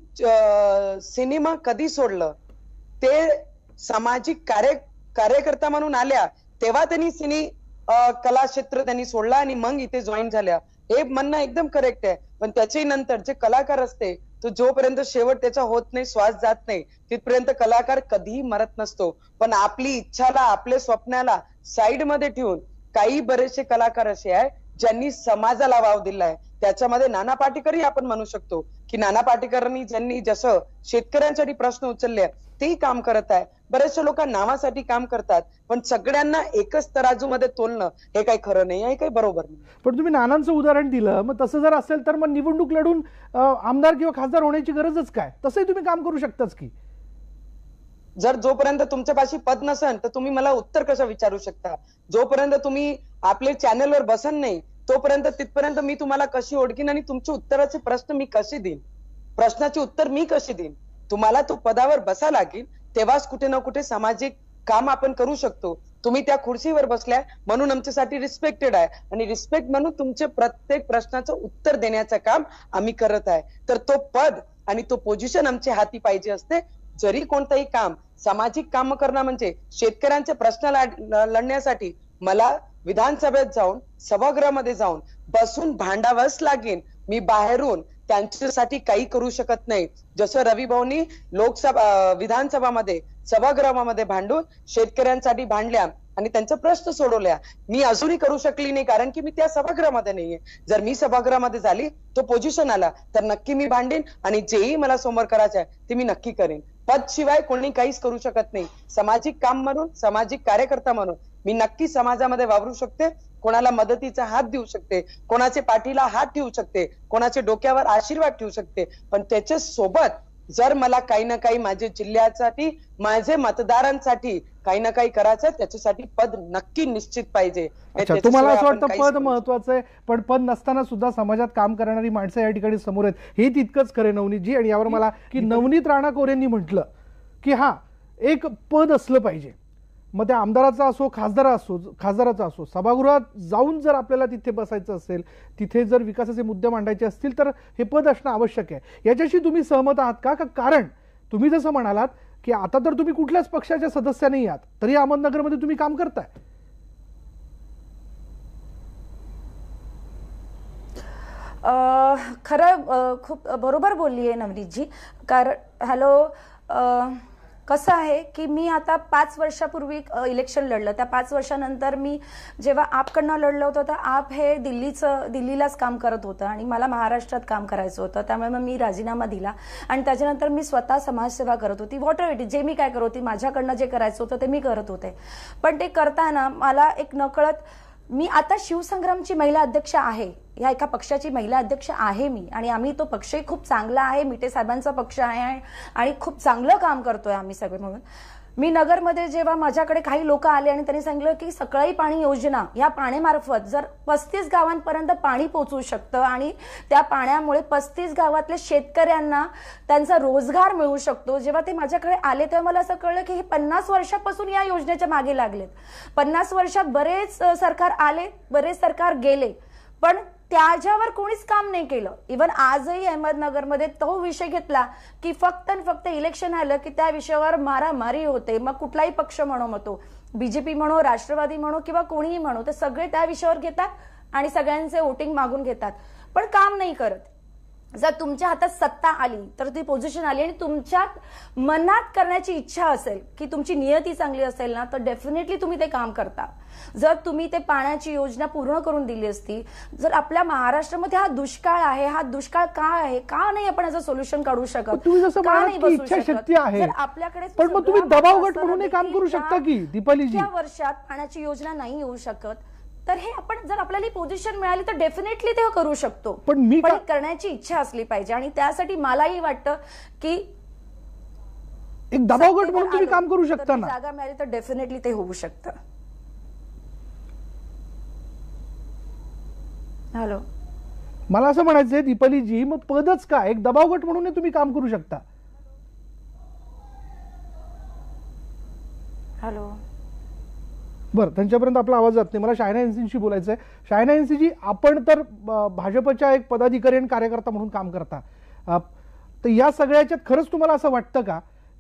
सिनेमा कधी सोडलं? ते सामाजिक कार्यकर्ता म्हणून आल्या तेव्हा त्यांनी कला क्षेत्र त्यांनी सोडला आणि मग इथे जॉईन झाल्या. हे म्हणणं एकदम करेक्ट आहे. पण त्याच्याही नंतर जे कलाकार असते तो जोपर्यंत शेवट त्याचा होत नाही, श्वास जात नाही, तिथपर्यंत कलाकार कधीही मरत नसतो. पण आपली इच्छाला, आपल्या स्वप्नाला साईड मध्ये ठेवून काही बरेचसे कलाकार असे आहे ज्यांनी समाजाला वाव दिलाय. त्याच्यामध्ये नाना पाटेकरही आपण म्हणू शकतो की नाना पाटेकरांनी ज्यांनी जसं शेतकऱ्यांसाठी प्रश्न उचलले तेही काम करत आहे. बरेचसे लोक नावासाठी काम करतात, पण सगळ्यांना एकच तराजूमध्ये तोलणं हे काही खरं नाही, हे काही बरोबर नाही. पण तुम्ही नानांचं उदाहरण दिलं, मग तसं जर असेल तर मग निवडणूक लढून आमदार किंवा खासदार होण्याची गरजच काय? तसंही तुम्ही काम करू शकताच की. जर जोपर्यंत तुमच्यापाशी पद नसेल तर तुम्ही मला उत्तर कसं विचारू शकता? जोपर्यंत तुम्ही आपल्या चॅनलवर बसन नाही तोपर्यंत तिथपर्यंत मी तुम्हाला कशी ओळखीन आणि तुमच्या उत्तराचे प्रश्न मी कसे देईन? प्रश्नाचे उत्तर मी कशी देईन? तुम्हाला तो पदावर बसा लागेल, तेव्हाच कुठे ना कुठे सामाजिक काम आपण करू शकतो. तुम्ही त्या खुर्चीवर बसलाय म्हणून आमच्यासाठी रिस्पेक्टेड आहे, आणि रिस्पेक्ट म्हणून तुमचे प्रत्येक प्रश्नाचं उत्तर देण्याचं काम आम्ही करत आहे. तर तो पद आणि तो पोझिशन आमच्या हाती पाहिजे असते. जरी कोणतंही काम सामाजिक काम करणं म्हणजे शेतकऱ्यांचे प्रश्न लढण्यासाठी मला विधानसभेत जाऊन सभागृहामध्ये जाऊन बसून भांडावंच लागेल. मी बाहेरून त्यांच्यासाठी काही करू शकत नाही. जसं रवी भाऊनी विधानसभामध्ये सभागृहामध्ये भांडून शेतकऱ्यांसाठी भांडल्या आणि त्यांचा प्रश्न सोडवल्या, मी अजूनही करू शकली नाही कारण की मी त्या सभागृहामध्ये नाहीये. जर मी सभागृहामध्ये झाली तो पोझिशन आला तर नक्की मी भांडेन आणि जेही मला समोर करायचं आहे ते मी नक्की करेन. पद शिवाय कोणी काहीच करू शकत नाही. सामाजिक काम म्हणून, सामाजिक कार्यकर्ता म्हणून मी नक्की समाजामध्ये वावरू शकते, कोणाला मदतीचा हात देऊ शकते, कोणाचे पाठीला हात ठेवू शकते, कोणाचे डोक्यावर आशीर्वाद ठेवू शकते. पण त्याच्या सोबत जर मला काही ना काही माझ्या जिल्ह्यासाठी, माझे मतदारांसाठी काही ना काही करायचं, त्याच्यासाठी पद नक्की निश्चित पाहिजे. तुम्हाला असं वाटतं पद महत्वाचं आहे, पण पद नसताना सुद्धा समाजात काम करणारी माणसं या ठिकाणी समोर आहेत, हे तितकंच खरे नवनीतजी. आणि यावर मला की नवनीत राणा कोरेंनी म्हटलं की हा एक पद असलं पाहिजे, मग त्या आमदाराचा असो, खासदाराचा असो, सभागृहात जाऊन जर आपल्याला तिथे बसायचं असेल, तिथे जर विकासाचे मुद्दे मांडायचे असतील तर हे पद असणं आवश्यक आहे. याच्याशी तुम्ही सहमत आहात का? कारण तुम्ही जसं म्हणालात की आता तर तुम्ही कुठल्याच पक्षाच्या सदस्य नाही आहात, तरी अहमदनगरमध्ये तुम्ही काम करताय. खरं खूप बरोबर बोलली आहे नवनीतजी. कसं आहे की मी आता 5 वर्षापूर्वी इलेक्शन लढलं. त्या 5 वर्षानंतर मी जेव्हा आपकडनं लढलं होतं तर आप हे दिल्लीलाच काम करत होतं आणि मला महाराष्ट्रात काम करायचं होतं. त्यामुळे मग मी राजीनामा दिला आणि त्याच्यानंतर मी स्वतः समाजसेवा करत होती. व्हॉटर इट इज, जे मी काय करत होती, माझ्याकडनं जे करायचं होतं ते मी करत होते. पण ते करताना मला एक नकळत, मी आता शिवसंग्रामची महिला अध्यक्ष आहे, या एका पक्षाची महिला अध्यक्ष आहे मी, आणि आम्ही तो पक्षही खूप चांगला आहे, मिटे साहेबांचा पक्ष आहे आणि खूप चांगलं काम करतोय आम्ही सगळे म्हणून. मी नगरमध्ये जेव्हा माझ्याकडे काही लोक आले आणि त्यांनी सांगितलं की सकाळी पाणी योजना, या पाण्यामार्फत जर 35 गावांपर्यंत पाणी पोहोचू शकतं आणि त्या पाण्यामुळे 35 गावातल्या शेतकऱ्यांना त्यांचा रोजगार मिळू शकतो. जेव्हा ते माझ्याकडे आले तेव्हा मला असं कळलं की हे 50 वर्षापासून या योजनेच्या मागे लागलेत. 50 वर्षात बरेच सरकार आले, बरेच सरकार गेले, पण त्याच्यावर कोणीच काम नाही केलं. इव्हन आजही अहमदनगरमध्ये तो विषय घेतला की फक्त आणि फक्त इलेक्शन आलं की त्या विषयावर मारामारी होते. मग कुठलाही पक्ष म्हणो, मग तो बीजेपी म्हणो, राष्ट्रवादी म्हणो किंवा कोणीही म्हणो, ते सगळे त्या विषयावर घेतात आणि सगळ्यांचे वोटिंग मागून घेतात, पण काम नाही करत. जर तुमच्या हातात सत्ता आली तर ती पोझिशन आली आणि तुमच्या मनात करण्याची इच्छा असेल की तुमची नियती चांगली असेल ना, तर डेफिनेटली तुम्ही ते काम करता. जर तुम्ही ते पाण्याची योजना पूर्ण करून दिली असती, जर आपल्या महाराष्ट्रामध्ये हा दुष्काळ आहे, हा दुष्काळ का आहे, का नाही आपण याचं सोल्युशन काढू शकत? तुम्ही जसं म्हणालात की इच्छाशक्ती आहे, आपल्याकडे पण मग तुम्ही दबाव गट म्हणून काम करू शकता की दीपालीजी? या वर्षात पाण्याची योजना नाही येऊ शकत, तर हे आपण जर आपल्याला पोझिशन मिळाली तर डेफिनेटली ते करू शकतो. पण करण्याची इच्छा असली पाहिजे आणि त्यासाठी मलाही वाटतं की एक दबाव गट म्हणून तुम्ही काम करू शकता ना. जागा मिळाली तर डेफिनेटली ते होऊ शकतं. हॅलो, मला असं म्हणायचंय दीपालीजी, मग पदच का, एक दबाव गट म्हणून तुम्ही काम करू शकता. हॅलो, बरं, त्यांच्यापर्यंत आपला आवाज जात नाही. मला शायना एनसीशी बोलायचं आहे. शायना एनसीजी, आपण तर भाजपच्या एक पदाधिकारी आणि कार्यकर्ता म्हणून काम करता, तर या सगळ्याच्यात खरंच तुम्हाला असं वाटतं का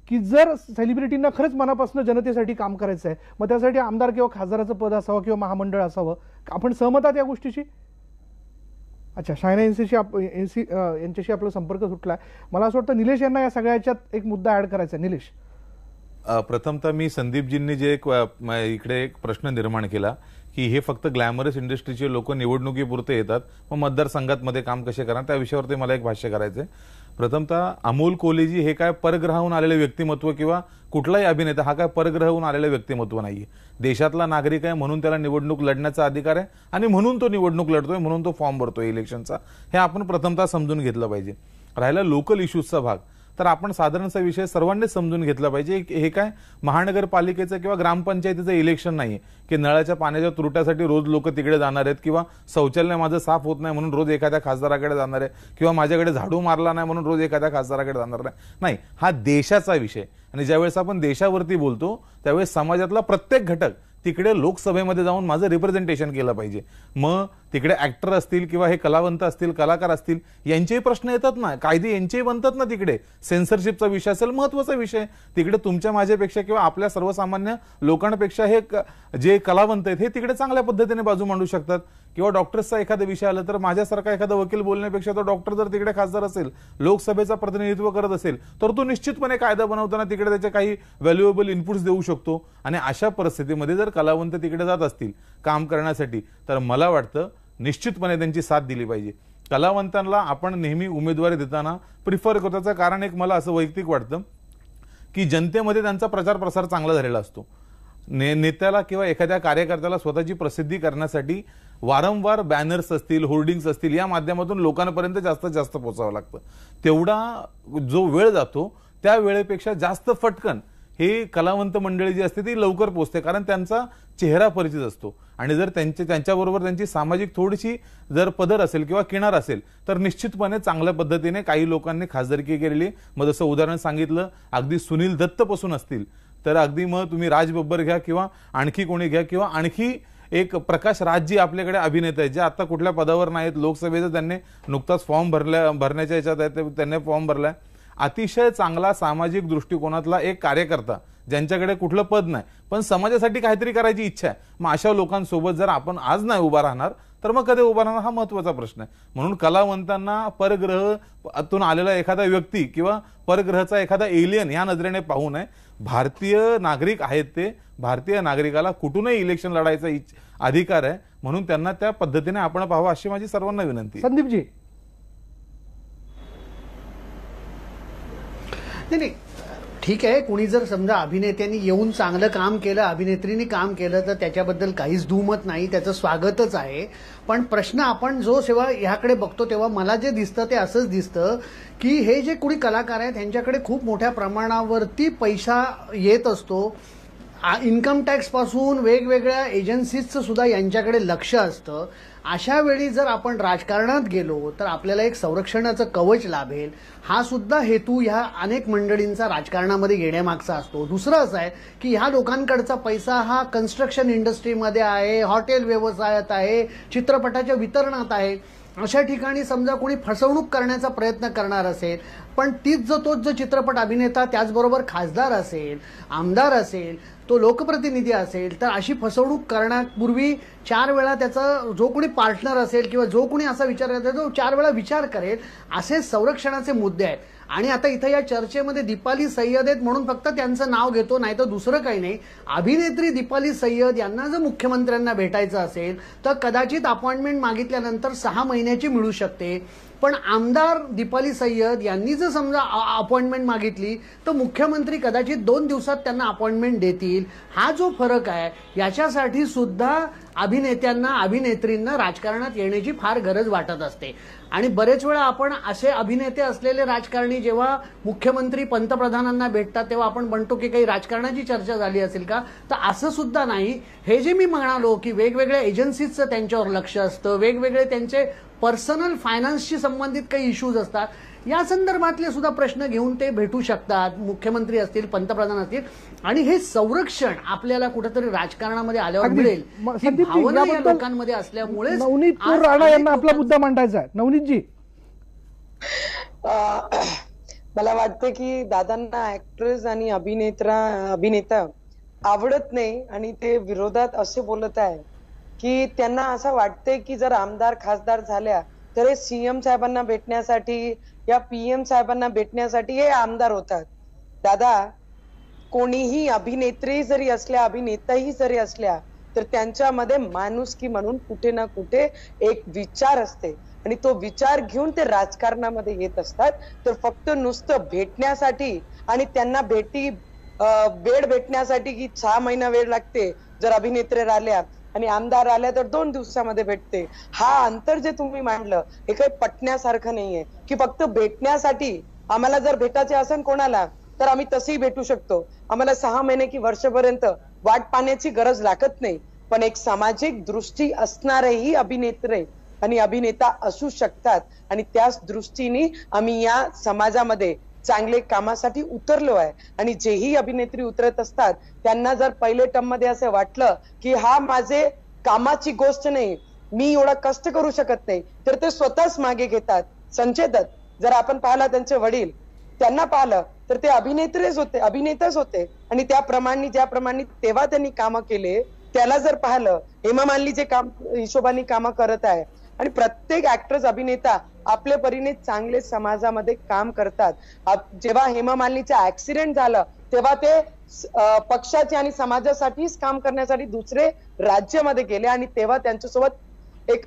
की जर सेलिब्रिटींना खरंच मनापासून जनतेसाठी काम करायचं आहे, मग त्यासाठी आमदार किंवा खासदाराचं पद असावं किंवा महामंडळ असावं? आपण सहमत आहात या गोष्टीशी? अच्छा, शायना एनसीशी यांच्याशी आपला संपर्क सुटलाय. मला असं वाटतं निलेश यांना या सगळ्याच्यात एक मुद्दा ऍड करायचा आहे. निलेश, प्रथमतः मी संदीपजींनी जे इकडे एक प्रश्न निर्माण केला की हे फक्त ग्लॅमरस इंडस्ट्रीचे लोक निवडणुकीपुरते येतात, मग मतदारसंघात मध्ये काम कसे करणार त्या विषयावरती मला एक भाष्य करायचंय. प्रथमतः अमोल कोल्हेजी हे काय परग्रहाहून आलेले व्यक्तिमत्व किंवा कुठलाही अभिनेता हा काय परग्रहाहून आलेलं व्यक्तिमत्व नाहीये. देशातला नागरिक आहे म्हणून त्याला निवडणूक लढण्याचा अधिकार आहे आणि म्हणून तो निवडणूक लढतोय, म्हणून तो फॉर्म भरतोय इलेक्शनचा. हे आपण प्रथमतः समजून घेतलं पाहिजे. राहिला लोकल इश्यूजचा भाग, तर आपण साधारणचा विषय सर्वांनीच समजून घेतला पाहिजे. हे काय महानगरपालिकेचं किंवा ग्रामपंचायतीचं इलेक्शन नाहीये की नळाच्या पाण्याच्या तुरट्यासाठी रोज लोक तिकडे जाणार आहेत किंवा शौचालय माझं साफ होत नाही म्हणून रोज एखाद्या खासदाराकडे जाणार आहे किंवा माझ्याकडे झाडू मारला नाही म्हणून रोज एखाद्या खासदाराकडे जाणार नाही. हा देशाचा विषय. आणि ज्यावेळेस आपण देशावरती बोलतो त्यावेळेस समाजातला प्रत्येक घटक तिकडे लोकसभेमध्ये जाऊन माझं रिप्रेझेंटेशन केलं पाहिजे. मग तिकडे ऍक्टर असतील किंवा हे कलावंत असतील, कलाकार असतील, यांचेही प्रश्न येतात ना, कायदे यांचेही बनतात ना. तिकडे सेन्सरशिपचा विषय असेल, महत्वाचा विषय. तिकडे तुमच्या माझ्यापेक्षा किंवा आपल्या सर्वसामान्य लोकांपेक्षा हे जे कलावंत आहेत हे तिकडे चांगल्या पद्धतीने बाजू मांडू शकतात. किंवा डॉक्टर्सचा एखादा विषय आला तर माझ्यासारखा एखादा वकील बोलण्यापेक्षा तो डॉक्टर जर तिकडे खासदार असेल, लोकसभेचा प्रतिनिधित्व करत असेल, तर तो निश्चितपणे कायदा बनवताना तिकडे त्याचे काही व्हॅल्युएबल इनपुट्स देऊ शकतो. आणि अशा परिस्थितीमध्ये जर कलावंत तिकडे जात असतील काम करण्यासाठी तर मला वाटतं निश्चितपणे त्यांची साथ दिली पाहिजे. कलावंतांना आपण नेहमी उमेदवारी देताना प्रिफर करतो. त्याचं कारण एक मला असं वैयक्तिक वाटतं की जनतेमध्ये त्यांचा प्रचार प्रसार चांगला झालेला असतो. नेत्याला किंवा एखाद्या कार्यकर्त्याला स्वतःची प्रसिद्धी करण्यासाठी वारंवार बॅनर्स असतील, होर्डिंग्स असतील, या माध्यमातून लोकांपर्यंत जास्तीत जास्त पोहोचावं लागतं. तेवढा जो वेळ जातो त्या वेळेपेक्षा जास्त फटकन हे कलावंत मंडळी जी असते ती लवकर पोहोचते, कारण त्यांचा चेहरा परिचित असतो. आणि जर त्यांच्याबरोबर त्यांची सामाजिक थोडीशी जर पदर असेल किंवा किनार असेल तर निश्चितपणे चांगल्या पद्धतीने काही लोकांनी खासदारकी केलेली. मग जसं उदाहरण सांगितलं, अगदी सुनील दत्त पासून असतील तर अगदी मग तुम्ही राज बब्बर घ्या किंवा आणखी कोणी घ्या किंवा आणखी एक प्रकाश राज जी आपल्याकडे अभिनेता आहेत जे आता कुठल्या पदावर नाहीत, लोकसभेचा त्यांनी नुकताच फॉर्म भरण्याच्या याच्यात आहे, त्यांनी फॉर्म भरलाय. अतिशय चांगला सामाजिक दृष्टिकोनातला एक कार्यकर्ता ज्यांच्याकडे कुठलं पद नाही पण समाजासाठी काहीतरी करायची इच्छा आहे. मग अशा लोकांसोबत जर आपण आज नाही उभा राहणार तर मग कधी उभा राहणार हा महत्वाचा प्रश्न आहे. म्हणून कलावंतांना परग्रहातून आलेला एखादा व्यक्ती किंवा परग्रहाचा एखादा एलियन या नजरेने पाहू नये. भारतीय नागरिक आहेत ते. भारतीय नागरिकाला कुठूनही इलेक्शन लढायचा अधिकार आहे, म्हणून त्यांना त्या पद्धतीने आपण पाहावं अशी माझी सर्वांना विनंती. संदीपजी. नाही, ठीक आहे. कुणी जर समजा अभिनेत्यांनी येऊन चांगलं काम केलं, अभिनेत्रीनी काम केलं तर त्याच्याबद्दल काहीच दुमत नाही, त्याचं स्वागतच आहे. पण प्रश्न आपण जो सेवा ह्याकडे बघतो तेव्हा मला जे दिसतं ते असंच दिसतं की हे जे कुणी कलाकार आहेत त्यांच्याकडे खूप मोठ्या प्रमाणावरती पैसा येत असतो. इन्कम टॅक्स पासून वेगवेगळ्या एजन्सीजचं सुद्धा यांच्याकडे लक्ष असतं. अशा वेळी जर आपण राजकारणात गेलो तर आपल्याला एक संरक्षणाचं कवच लाभेल. हा सुद्धा हेतू ह्या अनेक मंडळींचा राजकारणामध्ये येण्यामागचा असतो. दुसरं असं आहे की ह्या लोकांकडचा पैसा हा कन्स्ट्रक्शन इंडस्ट्रीमध्ये आहे, हॉटेल व्यवसायात आहे, चित्रपटाच्या वितरणात आहे. अशा ठिकाणी समजा कोणी फसवणूक करण्याचा प्रयत्न करणार असेल पण तोच जो चित्रपट अभिनेता त्याचबरोबर खासदार असेल, आमदार असेल, तो लोकप्रतिनिधी असेल तर अशी फसवणूक करण्यापूर्वी 4 वेळा त्याचा जो कोणी पार्टनर असेल किंवा जो कोणी असा विचार करतो तो 4 वेळा विचार करेल. असे संरक्षणाचे मुद्दे आहेत. आणि आता इथं या चर्चेमध्ये दीपाली सय्यद आहेत म्हणून फक्त त्यांचं नाव घेतो, नाही तर दुसरं काही नाही. अभिनेत्री दीपाली सय्यद यांना जर मुख्यमंत्र्यांना भेटायचं असेल तर कदाचित अपॉइंटमेंट मागितल्यानंतर 6 महिन्याची मिळू शकते. पण आमदार दीपाली सय्यद यांनी जर समजा अपॉइंटमेंट मागितली तर मुख्यमंत्री कदाचित 2 दिवसात त्यांना अपॉइंटमेंट देतील. हा जो फरक आहे याच्यासाठी सुद्धा अभिनेत्यांना, अभिनेत्रींना राजकारणात येण्याची फार गरज वाटत असते. आणि बरेच वेळा आपण असे अभिनेते असलेले राजकारणी जेव्हा मुख्यमंत्री पंतप्रधानांना भेटतात तेव्हा आपण म्हणतो की काही राजकारणाची चर्चा झाली असेल का, तर असं सुद्धा नाही. हे जे मी म्हणालो की वेगवेगळ्या एजन्सीजचं त्यांच्यावर लक्ष असतं, वेगवेगळे त्यांचे पर्सनल फायनान्सशी संबंधित काही इश्यूज असतात, या संदर्भातले सुद्धा प्रश्न घेऊन ते भेटू शकतात. मुख्यमंत्री असतील, पंतप्रधान असतील. आणि हे संरक्षण आपल्याला कुठेतरी राजकारणामध्ये आल्यावर मिळेल ही भावना या लोकांमध्ये असल्यामुळे. नवनीत राणा यांना आपला मुद्दा मांडायचा आहे. नवनीतजी. मला वाटतं की दादांना ऍक्ट्रेस आणि अभिनेता आवडत नाही आणि ते विरोधात असे बोलत आहे की त्यांना असं वाटतंय की जर आमदार खासदार झाल्या तर हे सीएम साहेबांना भेटण्यासाठी या पीएम साहेबांना भेटण्यासाठी हे आमदार होतात. दादा, कोणीही अभिनेत्री जरी असल्या, अभिनेताही जरी असल्या तर त्यांच्यामध्ये माणुसकी म्हणून कुठे ना कुठे एक विचार असते आणि तो विचार घेऊन ते राजकारणामध्ये येत असतात. तर फक्त नुसतं भेटण्यासाठी आणि त्यांना वेळ भेटण्यासाठी की 6 महिना वेळ लागते, जर अभिनेत्री आल्या आणि आमदार आल्या तर 2 दिवसामध्ये भेटते, हा अंतर जे तुम्ही मांडलं हे काही पटण्यासारखं नाहीये. की फक्त भेटण्यासाठी आम्हाला जर भेटायचे असेल कोणाला तर आम्ही तसेही भेटू शकतो, आम्हाला 6 महिने की वर्षपर्यंत वाट पाहण्याची गरज लागत नाही. पण एक सामाजिक दृष्टी असणारेही अभिनेत्री आणि अभिनेता असू शकतात आणि त्याच दृष्टीने आम्ही या समाजामध्ये चांगले कामासाठी उतरलो आहे. आणि जेही अभिनेत्री उतरत असतात त्यांना जर पहिले टर्म मध्ये असं वाटलं की हा माझे कामाची गोष्ट नाही, मी एवढा कष्ट करू शकत नाही, तर ते स्वतःच मागे घेतात. संजय दत्त जर आपण पाहिला, त्यांचे वडील, त्यांना पाहिलं तर ते अभिनेताच होते आणि त्याप्रमाणे ज्याप्रमाणे तेव्हा त्यांनी कामं केले त्याला जर पाहिलं, हेमा मालिनी जे काम हिशोबाने कामं करत आहे आणि प्रत्येक ऍक्ट्रेस अभिनेता आपल्या परीने चांगले समाजामध्ये काम करतात. जेव्हा हेमा मालिनीचा ऍक्सिडेंट झालं तेव्हा ते पक्षाचे आणि समाजासाठीच काम करण्यासाठी दुसरे राज्यामध्ये गेले आणि तेव्हा त्यांच्यासोबत एक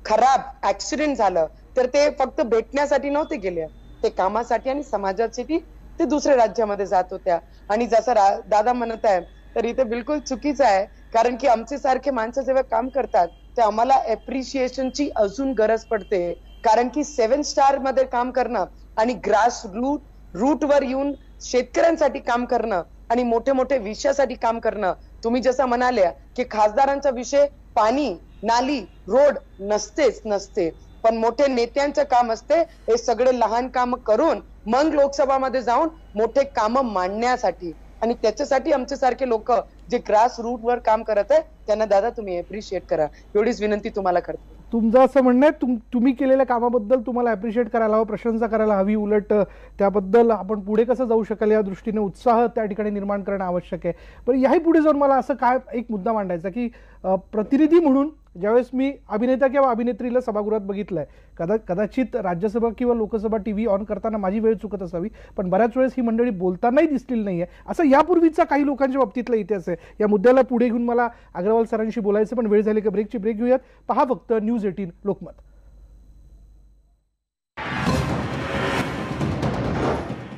खराब ऍक्सिडेंट झालं, तर ते फक्त भेटण्यासाठी नव्हते गेले, ते कामासाठी आणि समाजासाठी ते दुसऱ्या राज्यामध्ये जात होत्या. आणि जसं दादा म्हणत आहे तर इथे बिलकुल चुकीचं आहे, कारण की आमचे सारखे माणसं जेव्हा काम करतात ते आम्हाला अप्रिशिएशनची अजून गरज पडते. कारण की 7 स्टार मध्ये काम करणं आणि ग्रास रूट वर येऊन शेतकऱ्यांसाठी काम करणं आणि मोठे मोठे विषयासाठी काम करणं. तुम्ही जसं म्हणाल्या की खासदारांचा विषय पाणी, नाली, रोड नसते, पण मोठे नेत्यांचं काम असते हे सगळे लहान काम करून मग लोकसभामध्ये जाऊन मोठे काम मांडण्यासाठी. आणि त्याच्यासाठी आमचे सारखे लोक जे ग्रास रूट वर काम करत आहे त्यांना दादा तुम्ही अप्रिशिएट करा, एवढीच विनंती तुम्हाला करते. तुमचं असं म्हणणं आहे तुम्ही केलेल्या कामाबद्दल तुम्हाला अप्रिशिएट करायला हवं, प्रशंसा करायला हवी, उलट त्याबद्दल आपण पुढे कसं जाऊ शकेल या दृष्टीने उत्साह त्या ठिकाणी निर्माण करणं आवश्यक आहे. पण याही पुढे जाऊन मला असं काय एक मुद्दा मांडायचा की प्रतिनिधी म्हणून ज्यावेळेस मी अभिनेता किंवा अभिनेत्रीला सभागृहात बघितलंय, कदाचित राज्यसभा किंवा लोकसभा टीव्ही ऑन करताना माझी वेळ चुकत असावी, पण बऱ्याच वेळेस ही मंडळी बोलतानाही दिसलेली नाहीये. असं यापूर्वीचा काही लोकांच्या बाबतीतला इतिहास आहे. या मुद्द्याला पुढे घेऊन मला अग्रवाल सरांशी बोलायचं, पण वेळ झाली का ब्रेक घेऊयात. पहा फक्त न्यूज 18 लोकमत.